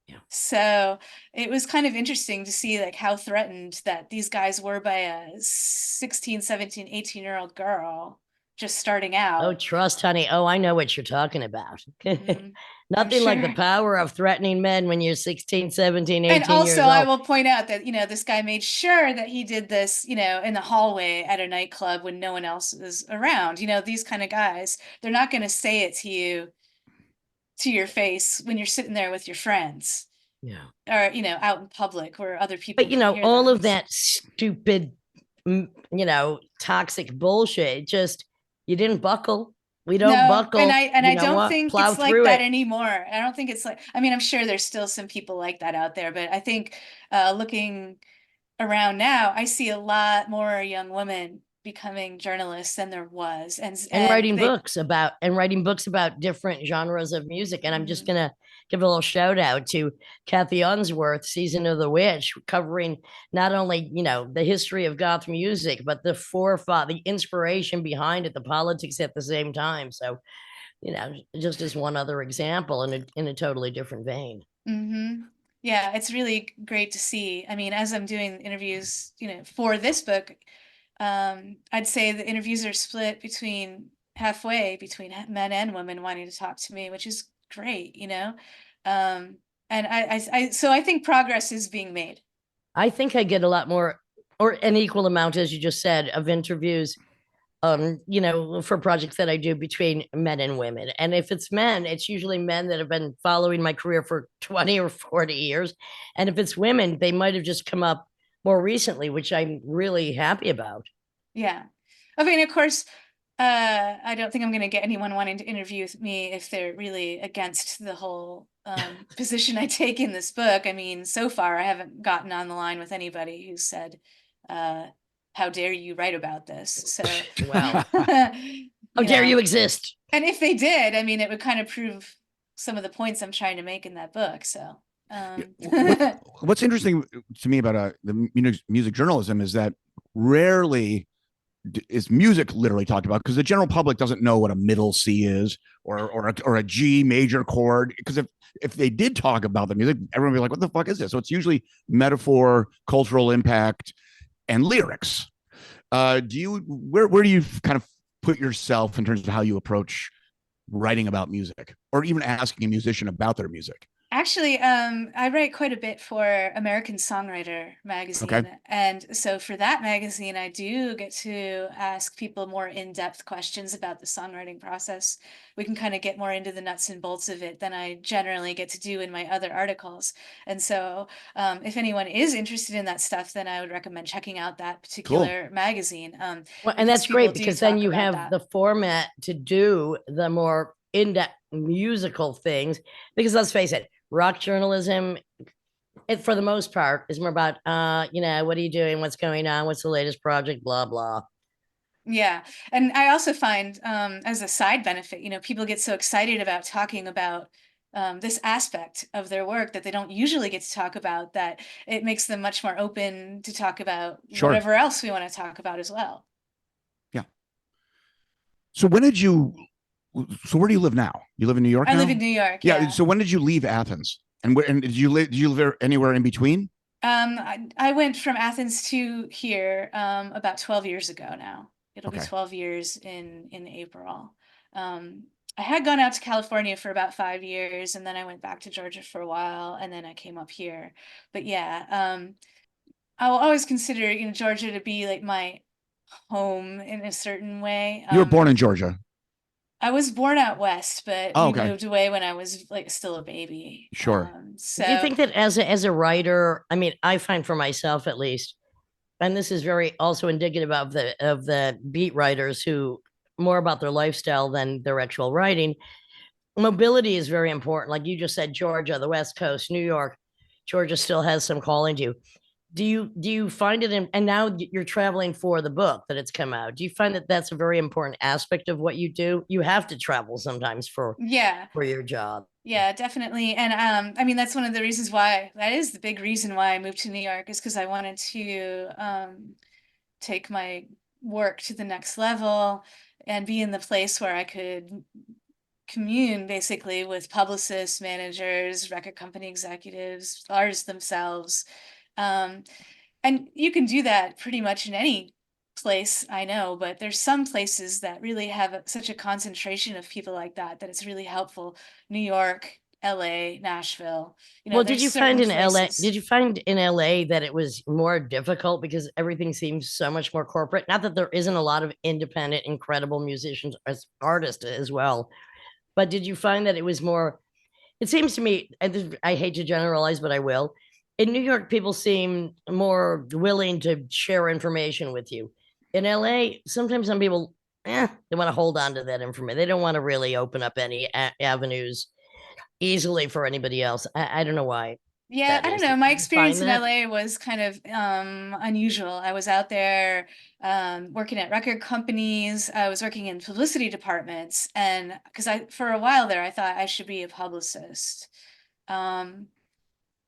Yeah. So it was kind of interesting to see like how threatened that these guys were by a 16, 17, 18-year-old girl just starting Oh, out. trust, honey. Oh, I know what you're talking about. I'm Nothing like the sure. power of threatening men when you're 16, 17, And 18 also, years I old. will point out that, you know, this guy made sure that he did this, you know, in the hallway at a nightclub when no one else is around. You know, these kind of guys, they're not going to say it to you, to your face when you're sitting there with your friends Yeah. or, you know, out in public where other people But, can hear all them. of that stupid, toxic bullshit, just, you didn't buckle. We don't No, and buckle. I You know don't what? think Plow it's like through that it. anymore. I don't think it's like, I mean, I'm sure there's still some people like that out there, but I think looking around now, I see a lot more young women becoming journalists than there was, And and they. writing books about different genres of music. And I'm just Mhm. gonna give a little shout out to Kathy Unsworth, Season of the Witch, covering not only the history of goth music, but the forethought, the inspiration behind it, the politics at the same time. So just as one other example in a totally different vein. Mm-hmm. Yeah, it's really great to see. I mean, as I'm doing interviews, you know, for this book, I'd say the interviews are split between halfway between men and women wanting to talk to me, which is great, you know. Um, and so I think progress is being made. I think I get a lot more, or an equal amount, as you just said, of interviews for projects that I do between men and women. And if it's men, it's usually men that have been following my career for 20 or 40 years. And if it's women, they might have just come up more recently, which I'm really happy about. Yeah. I mean, of course, I don't think I'm going to get anyone wanting to interview with me if they're really against the whole position I take in this book. I mean, so far, I haven't gotten on the line with anybody who said, uh, how dare you write about this? So, Wow. How you dare know, you exist? and if they did, I mean, it would kind of prove some of the points I'm trying to make in that book. So, What's interesting to me about the music journalism is that rarely is music literally talked about, because the general public doesn't know what a middle C is or a G major chord. Because if they did talk about the music, everyone would be like, "What the fuck is this?" So it's usually metaphor, cultural impact, and lyrics. Where do you kind of put yourself in terms of how you approach writing about music, or even asking a musician about their music? Actually, I write quite a bit for American Songwriter Okay, magazine. And so for that magazine, I do get to ask people more in-depth questions about the songwriting process. We can kind of get more into the nuts and bolts of it than I generally get to do in my other articles. And so if anyone is interested in that stuff, then I would recommend checking out that cool. particular magazine, Well, and because that's people great do because then talk you about have that. the format to do the more in-depth musical things. Because let's face it, rock journalism, for the most part, is more about what are you doing, what's going on, what's the latest project, blah blah. Yeah. And I also find, as a side benefit, you know, people get so excited about talking about this aspect of their work that they don't usually get to talk about, that it makes them much more open to talk about Sure. whatever else we want to talk about as well. Yeah. So when did you? So where do you live now? You live in New York I live in now? New York, Yeah. yeah. So when did you leave Athens? And did you live? Did you live anywhere in between? I went from Athens to here about 12 years ago now. It'll be Okay. 12 years in April. Um, I had gone out to California for about 5 years, and then I went back to Georgia for a while, and then I came up here. But yeah, I'll always consider, you know, Georgia to be like my home in a certain way. You were born in Georgia. I was born out west, but Oh, we okay. moved away when I was like still a baby. Sure. Do you So think that as a writer, I mean, I find for myself at least, and this is very also indicative of the beat writers who more about their lifestyle than their actual writing, mobility is very important. Like you just said, Georgia, the West Coast, New York, Georgia still has some calling to you. Do you find it and now you're traveling for the book that it's come out? Do you find that that's a very important aspect of what you do? You have to travel sometimes for yeah. for your job. Yeah, definitely. And I mean, that's one of the reasons why, that is the big reason why I moved to New York, is because I wanted to take my work to the next level. and be in the place where I could commune basically with publicists, managers, record company executives, artists themselves. And you can do that pretty much in any place, I know, but there's some places that really have such a concentration of people like that it's really helpful. New York, LA, Nashville, Well, there's certain places. Did you find in LA that it was more difficult because everything seems so much more corporate? Not that there isn't a lot of independent, incredible musicians as artists as well, but did you find that it was more? It seems to me, I hate to generalize, but I will. In New York, people seem more willing to share information with you. In LA, sometimes some people, they want to hold on to that information. They don't want to really open up any avenues easily for anybody else. I don't know why Yeah, that I don't is. know. Did My you find experience in that? LA was kind of unusual. I was out there working at record companies. I was working in publicity departments, and because for a while there, I thought I should be a publicist. Um,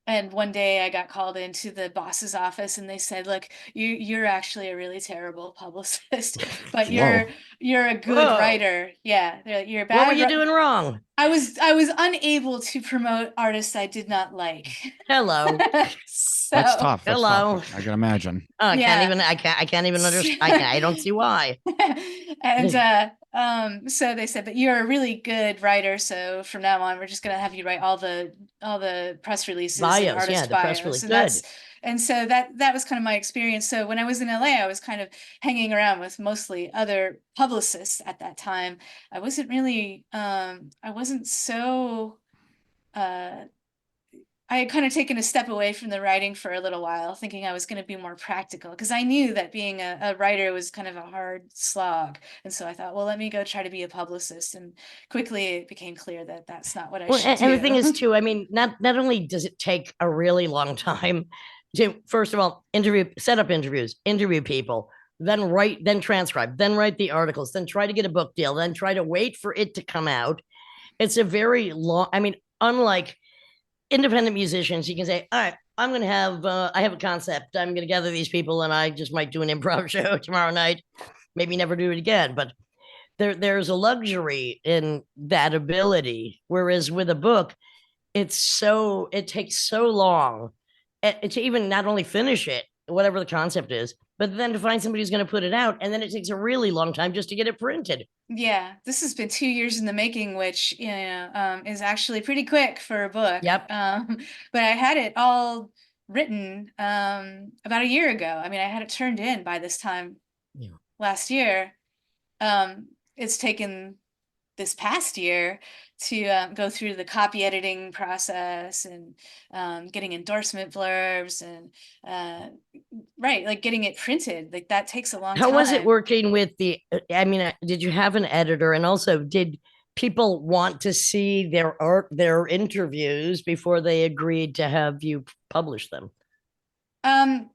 and one day I got called into the boss's office and they said, "Look, you're actually a really terrible publicist, but Whoa. you're a good Whoa. writer. Yeah, you're a What were bad you doing wrong? I was unable to promote artists I did not like." Hello. That's So, tough. That's tough. Hello. I can imagine. Oh, yeah. I can't even understand. I don't see why. And so they said, "But you're a really good writer, so from now on we're just gonna have you write all the press releases and Bios, yeah, artist the press bios." release. And Good. so that was kind of my experience. So when I was in LA, I was kind of hanging around with mostly other publicists at that time. I wasn't really I wasn't so uh I had kind of taken a step away from the writing for a little while, thinking I was going to be more practical because I knew that being a writer was kind of a hard slog. And so I thought, well, let me go try to be a publicist. And quickly it became clear that that's not what I Well, should and the thing is do. too, I mean, not only does it take a really long time to, first of all, set up interviews, interview people, then write, then transcribe, then write the articles, then try to get a book deal, then try to wait for it to come out. It's a very long, I mean, unlike independent musicians, you can say, all right, I have a concept. I'm going to gather these people and I just might do an improv show tomorrow night, maybe never do it again. But there's a luxury in that ability. Whereas with a book, it takes so long to even not only finish it, whatever the concept is, but then to find somebody who's going to put it out. And then it takes a really long time just to get it printed. Yeah, this has been 2 years in the making, which is actually pretty quick for a book. Yep. But I had it all written about a year ago. I mean, I had it turned in by this time Yeah. last year. It's taken this past year to go through the copy editing process and getting endorsement blurbs and right, like getting it printed. Like that takes a long How was it time. working with I mean, did you have an editor? And also, did people want to see their art, their interviews before they agreed to have you publish them? Um,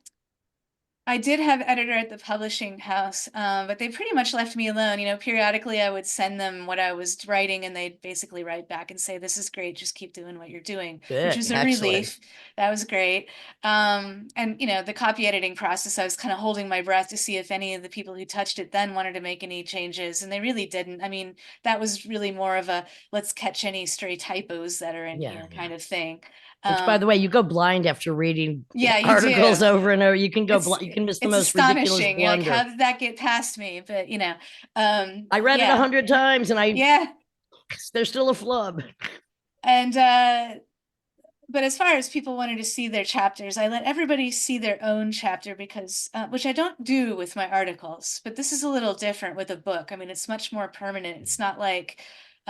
I did have editor at the publishing house, but they pretty much left me alone. Periodically I would send them what I was writing and they'd basically write back and say, "This is great, just keep doing what you're doing," which Good. was a Excellent. relief. That was great. And the copy editing process, I was kind of holding my breath to see if any of the people who touched it then wanted to make any changes, and they really didn't. I mean, that was really more of a let's catch any stray typos that are in Yeah, here yeah. kind of thing. Which, by the way, you go blind after reading Yeah, you articles do. over and over. You can go It's blind. You can miss the it's most ridiculous astonishing. You're like, how blunder. did that get past me? But I read it yeah, 100 times, and yeah. there's still a flub. And but as far as people wanting to see their chapters, I let everybody see their own chapter because which I don't do with my articles, but this is a little different with a book. I mean, it's much more permanent. It's not like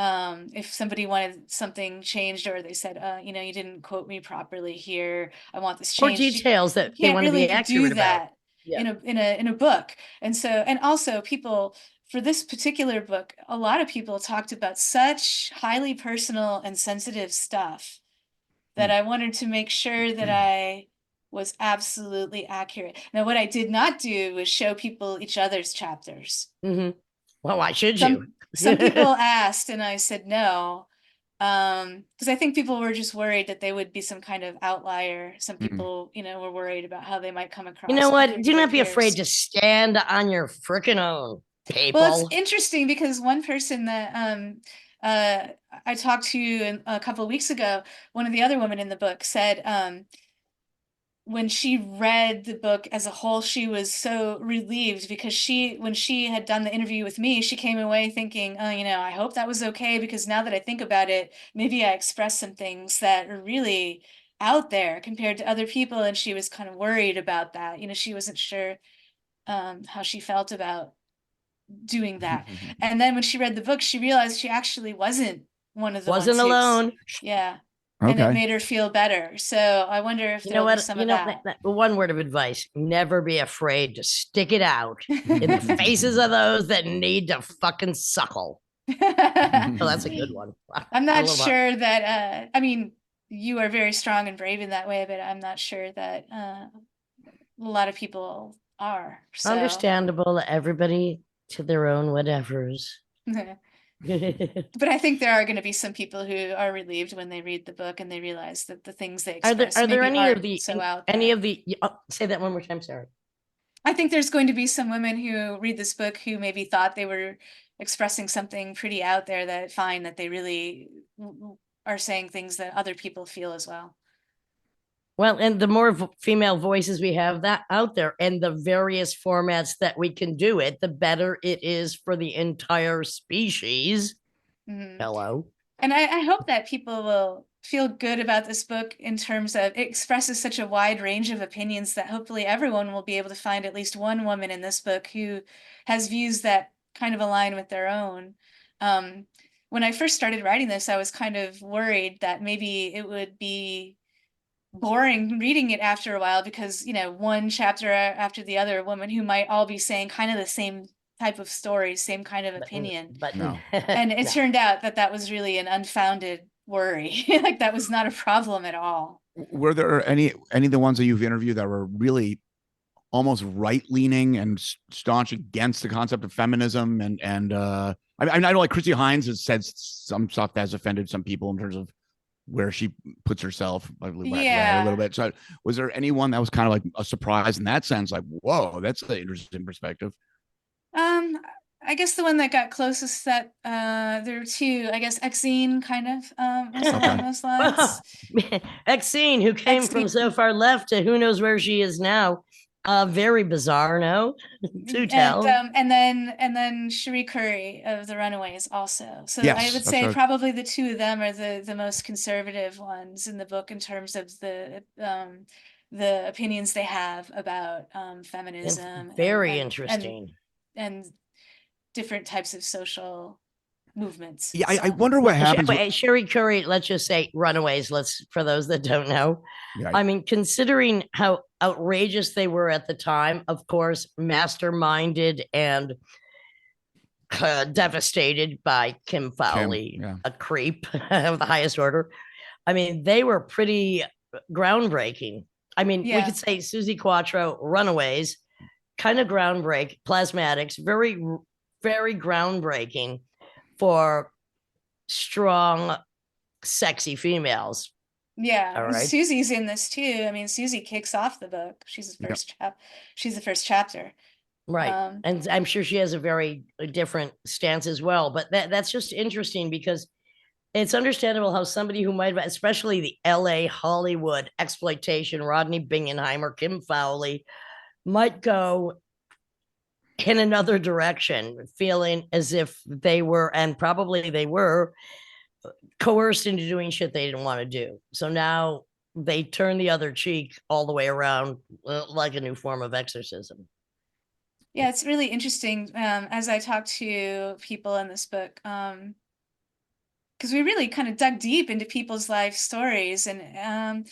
if somebody wanted something changed or they said, you didn't quote me properly here, I want this Or changed. details You that they can't want to be really do accurate about. that Yeah. in a book. And also people for this particular book, a lot of people talked about such highly personal and sensitive stuff that I wanted to make sure that I was absolutely accurate. Now, what I did not do was show people each other's chapters. Mm-hmm. Well, why should you? Some people asked, and I said no, because I think people were just worried that they would be some kind of outlier. Some people, were worried about how they might come You know across what? compared to Do their not be peers. afraid to stand on your freaking own. Well, it's People. interesting because one person that I talked to a couple of weeks ago, one of the other women in the book said when she read the book as a whole, she was so relieved because when she had done the interview with me, she came away thinking, oh, I hope that was okay, because now that I think about it, maybe I expressed some things that are really out there compared to other people. And she was kind of worried about that. She wasn't sure how she felt about doing that. And then when she read the book, she realized she actually wasn't one of the Wasn't ones who's, alone. yeah. And it Okay. made her feel better. So I wonder if You know there'll be what? some of that. One word of advice: never be afraid to stick it out in the faces of those that need to fucking suckle. Oh, that's a good one. I'm not sure that, I mean, you are very strong and brave in that way, but I'm not sure that a lot of people are. So. Understandable. Everybody to their own whatevers. But I think there are going to be some people who are relieved when they read the book and they realize that the things they express are there maybe any of aren't the so out there. any of the say that one more time, sorry. I think there's going to be some women who read this book who maybe thought they were expressing something pretty out there that find that they really are saying things that other people feel as well. Well, and the more female voices we have that out there and the various formats that we can do it, the better it is for the entire species. Hello. And I hope that people will feel good about this book in terms of it expresses such a wide range of opinions that hopefully everyone will be able to find at least one woman in this book who has views that kind of align with their own. When I first started writing this, I was kind of worried that maybe it would be boring reading it after a while because, one chapter after the other, woman who might all be saying kind of the same type of stories, same kind of opinion. But no. And it turned out that was really an unfounded worry. Like that was not a problem at all. Were there any of the ones that you've interviewed that were really almost right-leaning and staunch against the concept of feminism? And I know like Chrissy Hines has said some stuff that has offended some people in terms of where she puts herself, I believe, a little bit. So was there anyone that was kind of like a surprise in that sense? Like, whoa, that's an interesting perspective. I guess the one that got closest that there were two, I guess Exene kind of was along those lines. Exene, who came from so far left to who knows where she is now. Very bizarre, no? To tell. And then Cherie Curry of the Runaways also. So yes, I would say probably the two of them are the most conservative ones in the book in terms of the opinions they have about feminism. Very interesting. And different types of social movements. Yeah, I wonder what happens. Cherie Curry, let's just say Runaways, for those that don't know. Yeah, I mean, considering how outrageous they were at the time, of course, masterminded and devastated by Kim Fowley, a creep of the highest order. I mean, they were pretty groundbreaking. I mean, we could say Suzi Quatro, Runaways, kind of groundbreak, plasmatics, very, very groundbreaking for strong, sexy females. Yeah, right. Suzi's in this too. I mean, Suzi kicks off the book. She's the first she's the first chapter. Right. And I'm sure she has a very different stance as well. But that's just interesting because it's understandable how somebody who might have, especially the LA Hollywood exploitation, Rodney Bingenheimer, Kim Fowley, might go in another direction, feeling as if they were, and probably they were, coerced into doing shit they didn't want to do. So now they turn the other cheek all the way around, like a new form of exorcism. Yeah, it's really interesting as I talk to people in this book, because we really kind of dug deep into people's life stories, and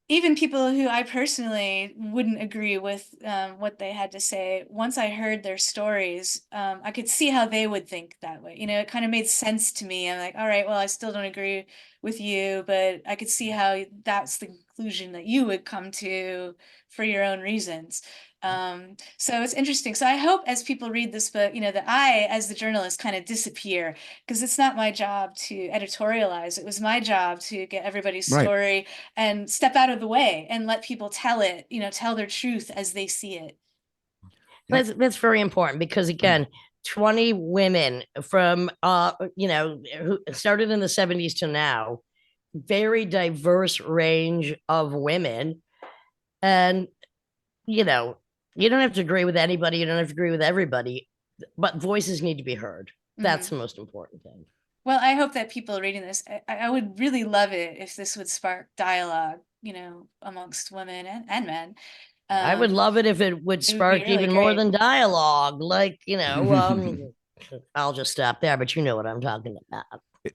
even people who I personally wouldn't agree with what they had to say. Once I heard their stories, I could see how they would think that way. It kind of made sense to me. I'm like, all right, well, I still don't agree with you, but I could see how that's the conclusion that you would come to for your own reasons. So it's interesting. So I hope as people read this book, that I, as the journalist, kind of disappear, because it's not my job to editorialize. It was my job to get everybody's story and step out of the way and let people tell it, tell their truth as they see it. That's very important because, again, 20 women from who started in the 70s to now, very diverse range of women. And you know, you don't have to agree with anybody, you don't have to agree with everybody, but voices need to be heard. That's the most important thing. Well, I hope that people reading this, I would really love it if this would spark dialogue, amongst women and men. I would love it if it would spark really even more great. than dialogue. Like, I'll just stop there, but you know what I'm talking about.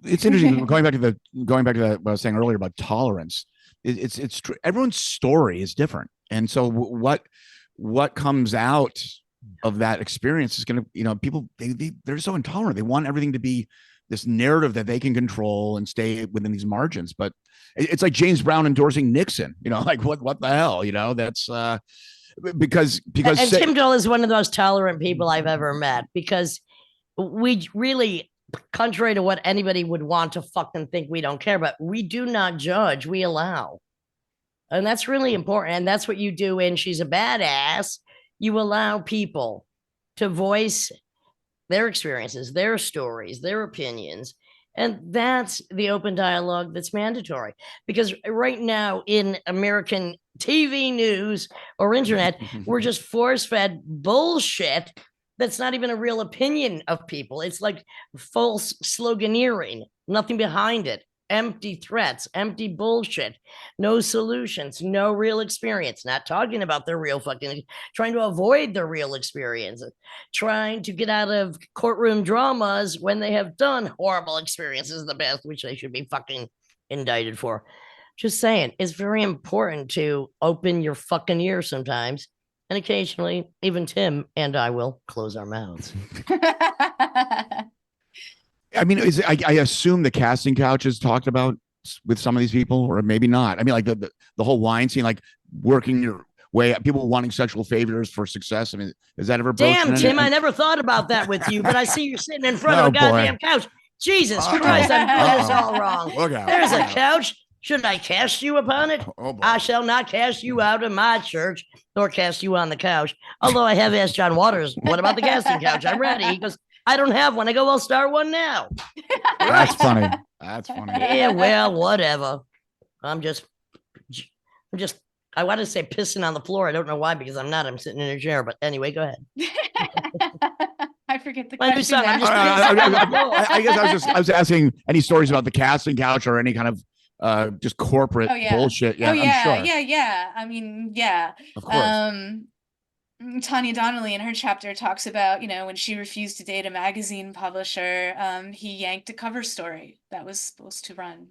It's interesting going back to what I was saying earlier about tolerance. It's everyone's story is different, and so what comes out of that experience is going to, people they're so intolerant. They want everything to be this narrative that they can control and stay within these margins. But it's like James Brown endorsing Nixon. Like what the hell? That's because and Tim Dole is one of the most tolerant people I've ever met, because we really, contrary to what anybody would want to fucking think, we don't care, but we do not judge, we allow. And that's really important. And that's what you do in She's a Badass. You allow people to voice their experiences, their stories, their opinions. And that's the open dialogue that's mandatory. Because right now in American TV news or internet, we're just force-fed bullshit that's not even a real opinion of people. It's like false sloganeering, nothing behind it, empty threats, empty bullshit, no solutions, no real experience, not talking about their real fucking, trying to avoid their real experience, trying to get out of courtroom dramas when they have done horrible experiences in the past, which they should be fucking indicted for. Just saying, it's very important to open your fucking ears sometimes. And occasionally, even Tim and I will close our mouths. I mean, I assume the casting couch is talked about with some of these people, or maybe not. I mean, like the whole wine scene, like working your way, people wanting sexual favors for success. I mean, is that ever broached? Damn, Tim, I never thought about that with you, but I see you're sitting in front of a goddamn couch. Jesus Christ, I'm doing this all wrong. There's a couch. Should I cast you upon it? I shall not cast you out of my church, nor cast you on the couch. Although I have asked John Waters, what about the casting couch? I'm ready. He goes, I don't have one. I go, well, start one now. That's funny. That's funny. Yeah, well, whatever. I want to say pissing on the floor. I don't know why, because I'm not. I'm sitting in a chair. But anyway, go ahead. I forget the question. I guess I was asking any stories about the casting couch or any kind of just corporate bullshit. Yeah, I'm sure. Yeah. I mean, yeah. Of course. Tanya Donnelly in her chapter talks about, when she refused to date a magazine publisher, he yanked a cover story that was supposed to run.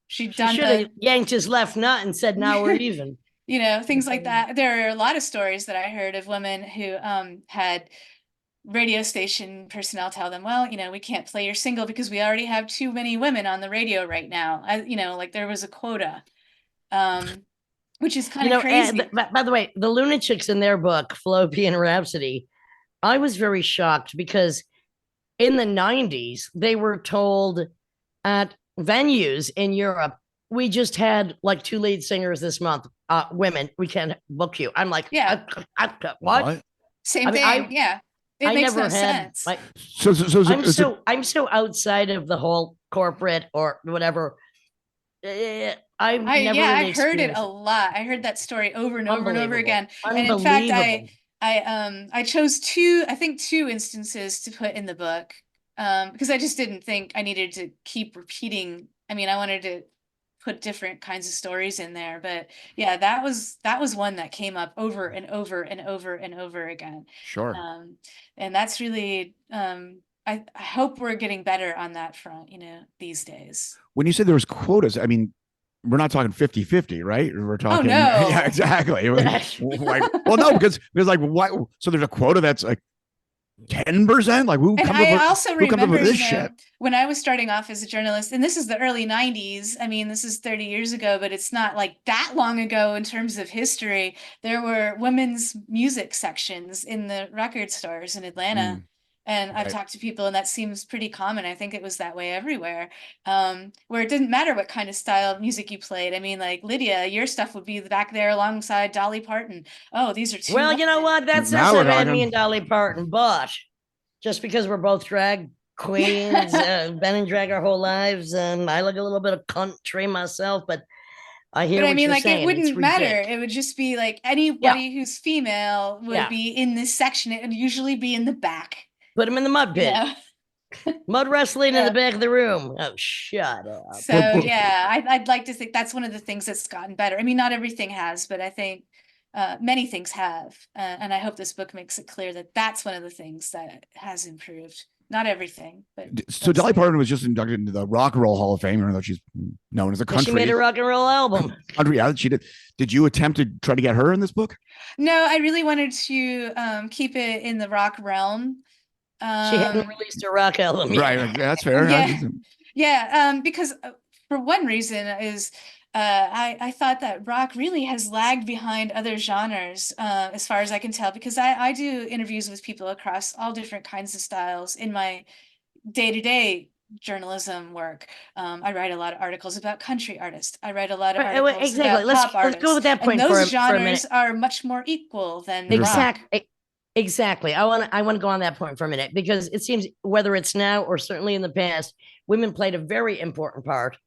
She should have yanked his left nut and said, now we're even. Things like that. There are a lot of stories that I heard of women who had radio station personnel tell them, well, we can't play your single because we already have too many women on the radio right now. Like there was a quota, which is kind of crazy. By the way, the Lunatics in their book, Fallopian Rhapsody, I was very shocked because in the 90s, they were told at venues in Europe, we just had like 2 lead singers this month, women, we can't book you. I'm like, yeah, what? Same thing. Yeah. It makes no sense. I'm so outside of the whole corporate or whatever. I've heard it a lot. I heard that story over and over and over again. And in fact, I chose two instances to put in the book because I just didn't think I needed to keep repeating. I mean, I wanted to put different kinds of stories in there, but yeah, that was one that came up over and over and over and over again. Sure. And that's really I hope we're getting better on that front, these days. When you say there was quotas, I mean, we're not talking 50-50, right? We're talking, no. Yeah, exactly. Well, no, because like, why? So there's a quota that's like 10%. Like, who comes up with this shit? When I was starting off as a journalist, and this is the early 90s. I mean, this is 30 years ago, but it's not like that long ago in terms of history. There were women's music sections in the record stores in Atlanta. And I've talked to people, and that seems pretty common. I think it was that way everywhere, where it didn't matter what kind of style of music you played. I mean, like Lydia, your stuff would be back there alongside Dolly Parton. Oh, these are two. Well, you know what? That's not so bad, me and Dolly Parton, but just because we're both drag queens, been in drag our whole lives, and I look a little bit of country myself, but I hear But I what mean, you're like, it saying. It's wouldn't matter. ridiculous. It would just be like anybody who's female would Yeah. be in this section. It would usually be in the back, Put them in the mud you pit. know? Mud wrestling in Yeah. the back of the room. Oh, shut up. So yeah, I'd like to think that's one of the things that's gotten better. I mean, not everything has, but I think many things have. And I hope this book makes it clear that that's one of the things that has improved. Not everything, but So Dolly Parton was just inducted into the Rock and Roll Hall of Fame, even though she's known as a country. She made a rock and roll album. Country, yeah, she did. Did you attempt to try to get her in this book? No, I really wanted to keep it in the rock realm. She hadn't released a rock album yet. Right, that's fair. Yeah, because for one reason is I thought that rock really has lagged behind other genres as far as I can tell, because I do interviews with people across all different kinds of styles in my day-to-day journalism work. I write a lot of articles about country artists. I write a lot of articles about pop artists. Let's go with that point and those for a minute. genres are much more equal than rock. Exactly. I want to go on that point for a minute, because it seems, whether it's now or certainly in the past, women played a very important part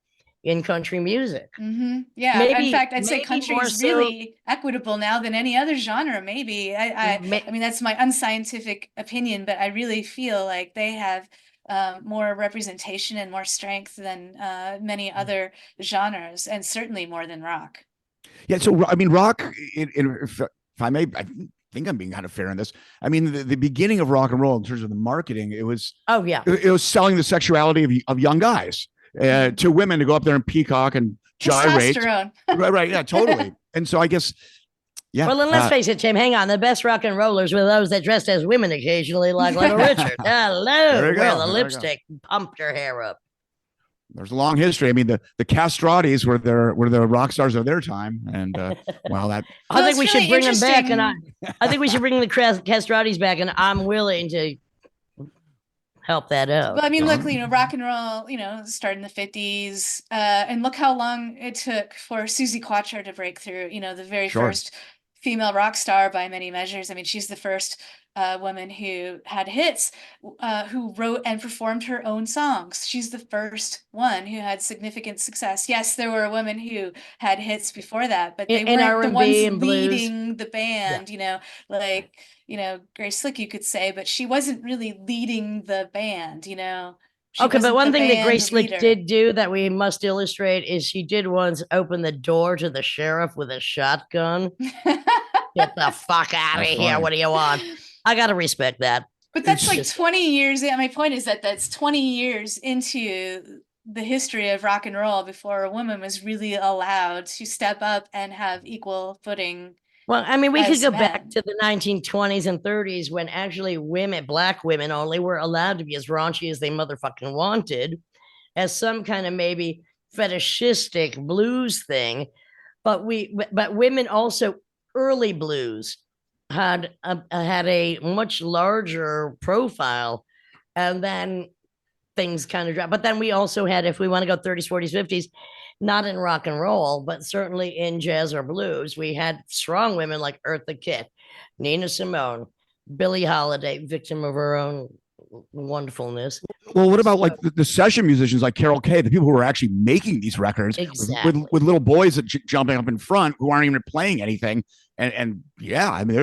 in country music. Yeah, in fact, I'd say country is really equitable now than any other genre. Maybe I mean, that's my unscientific opinion, but I really feel like they have more representation and more strength than many other genres, and certainly more than rock. Yeah. So I mean, rock. If I may, I think I'm being kind of fair in this. I mean, the beginning of rock and roll in terms of the marketing, it was it was selling the sexuality of young guys to women to go up there and peacock and gyrate. Right, yeah, totally. And so I guess, yeah. Well, then let's face it, Tim. Hang on. The best rock and rollers were those that dressed as women occasionally, like Little Richard. Hello, wear the lipstick, pumped your hair up. There's a long history. I mean, the Castratis were the rock stars of their time, and well, that I think we should bring them back, and I think we should bring the Castratis back, and I'm willing to help that out. Well, I mean, look, rock and roll, started in the 50s, and look how long it took for Suzi Quatro to break through. The very first female rock star by many measures. I mean, she's the first woman who had hits, who wrote and performed her own songs. She's the first one who had significant success. Yes, there were women who had hits before that, but they weren't the ones leading the band, like, Grace Slick, you could say, but she wasn't really leading the band, Okay, but one thing that Grace Slick did do that we must illustrate is she did once open the door to the sheriff with a shotgun. Get the fuck out of here. What do you want? I got to respect that. But that's like 20 years. My point is that that's 20 years into the history of rock and roll before a woman was really allowed to step up and have equal footing. Well, I mean, we could go back to the 1920s and 30s when actually black women only, were allowed to be as raunchy as they motherfucking wanted, as some kind of maybe fetishistic blues thing. But women also, early blues had a much larger profile, and then things kind of dropped. But then we also had, if we want to go 30s, 40s, 50s, not in rock and roll, but certainly in jazz or blues, we had strong women like Eartha Kitt, Nina Simone, Billie Holiday, victim of her own wonderfulness. Well, what about like the session musicians like Carol Kay, the people who are actually making these records with little boys that jumping up in front who aren't even playing anything? And yeah, I mean,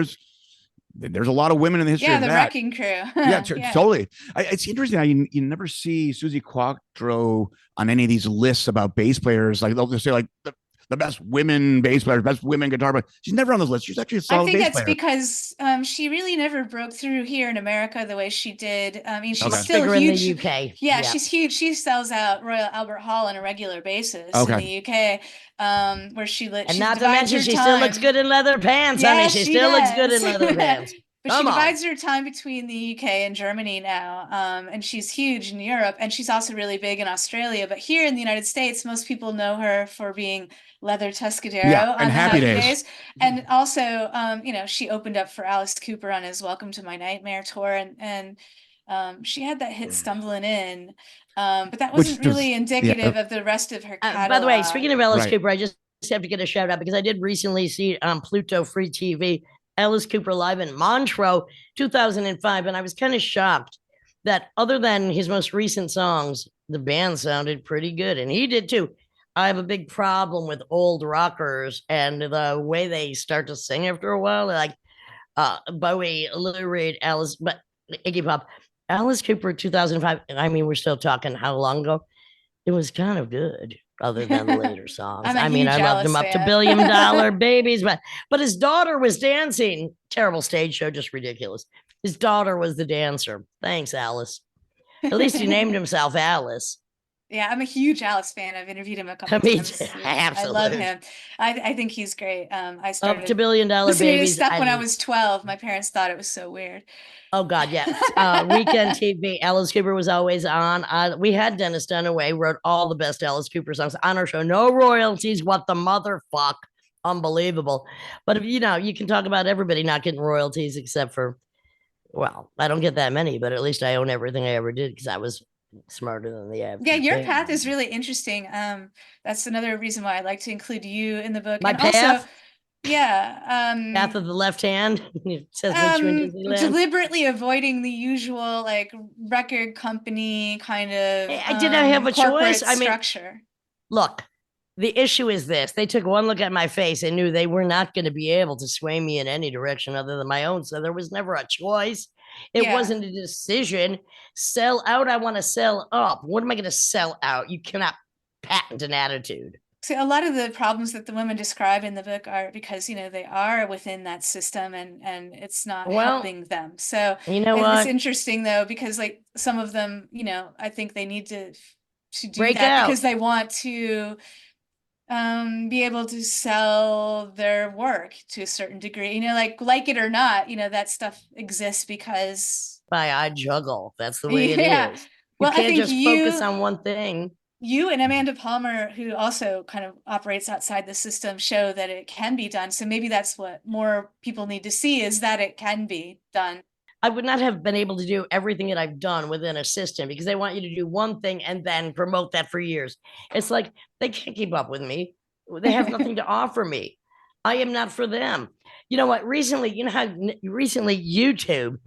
there's a lot of women in the history of that. The Wrecking Crew. Yeah, totally. It's interesting how you never see Suzi Quatro on any of these lists about bass players. Like they'll just say like the best women bass players, best women guitar players. She's never on those lists. She's actually a solid bass player. I think that's because she really never broke through here in America the way she did. I mean, she's still bigger huge in the UK. Yeah, she's huge. She sells out Royal Albert Hall on a regular basis in the UK, where she lives. And not to mention, she still looks good in leather pants. Yeah, I mean, she still looks good in leather pants. But she divides her time between the UK and Germany now, and she's huge in Europe, and she's also really big in Australia. But here in the United States, most people know her for being Leather Tuscadero on Happy Days. And also, she opened up for Alice Cooper on his Welcome to My Nightmare tour, and she had that hit Stumbling In, but that wasn't really indicative of the rest of her catalog. By the way, speaking of Alice Cooper, I just have to get a shout out because I did recently see on Pluto Free TV Alice Cooper live in Montreux 2005, and I was kind of shocked that other than his most recent songs, the band sounded pretty good, and he did too. I have a big problem with old rockers and the way they start to sing after a while, like Bowie, Lou Reed, Alice, but Iggy Pop, Alice Cooper, 2005. I mean, we're still talking how long ago? It was kind of good, other than the later songs. I'm a I mean, huge I loved him Alice up to fan. Billion Dollar Babies, but his daughter was dancing. Terrible stage show, just ridiculous. His daughter was the dancer. Thanks, Alice. At least he named himself Alice. Yeah, I'm a huge Alice fan. I've interviewed him a couple Me times. too. I love Absolute. him. I think he's great. I Up to started Billion Dollar listening to his Babies. stuff when I was 12. My parents thought it was so weird. Oh God, yeah. Weekend TV. Alice Cooper was always on. We had Dennis Dunaway wrote all the best Alice Cooper songs on our show. No royalties. What the motherfuck? Unbelievable. But if you know, you can talk about everybody not getting royalties except for, well, I don't get that many, but at least I own everything I ever did because I was smarter than the average. Yeah, your path is really interesting. That's another reason why I like to include you in the book. My and path? Also, yeah, Path of the left hand. It says meet you in Disneyland. deliberately avoiding the usual like record company kind of Did I have a choice? I mean, structure. Look, the issue is this. They took one look at my face and knew they were not going to be able to sway me in any direction other than my own. So there was never a choice. It wasn't a decision. Sell out. I want to sell up. What am I going to sell out? You cannot patent an attitude. See, a lot of the problems that the women describe in the book are because, you know, they are within that system and it's not helping them. So you know what? It's interesting though, because like some of them, you know, I think they need to do break that out because they want to be able to sell their work to a certain degree, you know, like it or not, you know, that stuff exists because I juggle. That's the way it is. You well, can't I think just focus on one thing. You and Amanda Palmer, who also kind of operates outside the system, show that it can be done. So maybe that's what more people need to see is that it can be done. I would not have been able to do everything that I've done within a system because they want you to do one thing and then promote that for years. It's like they can't keep up with me. They have nothing to offer me. I am not for them. You know what? Recently, you know how recently YouTube,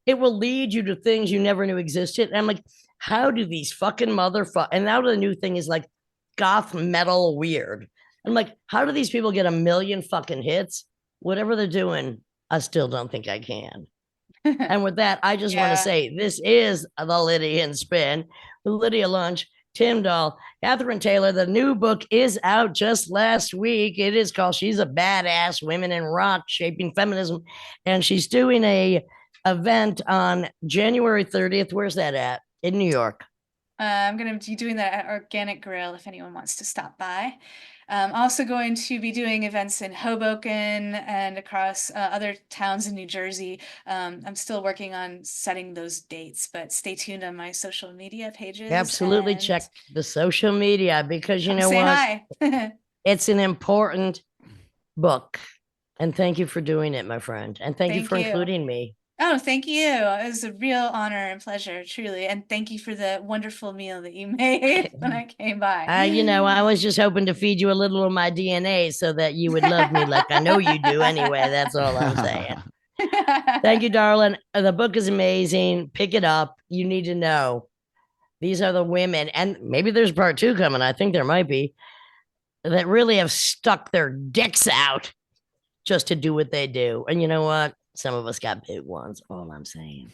it will lead you to things you never knew existed. And I'm like, how do these fucking motherfuckers? And now the new thing is like goth metal weird. I'm like, how do these people get 1 million fucking hits? Whatever they're doing, I still don't think I can. And with that, I just want to say this is the Lydia Spin with Lydia Lunch, Tim Dahl, Katherine Taylor. The new book is out just last week. It is called She's a Badass, Women in Rock Shaping Feminism. And she's doing a event on January 30th. Where's that at? In New York. I'm going to be doing that at Organic Grill if anyone wants to stop by. I'm also going to be doing events in Hoboken and across other towns in New Jersey. I'm still working on setting those dates, but stay tuned on my social media pages. Absolutely. Check the social media because you know say what? Hi. It's an important book. And thank you for doing it, my friend. And thank you for including me. Oh, thank you. It was a real honor and pleasure, truly. And thank you for the wonderful meal that you made when I came by. You know, I was just hoping to feed you a little of my DNA so that you would love me like I know you do anyway. That's all I'm saying. Thank you, darling. The book is amazing. Pick it up. You need to know. These are the women, and maybe there's part 2 coming. I think there might be, that really have stuck their dicks out just to do what they do. And you know what? Some of us got big ones, all I'm saying.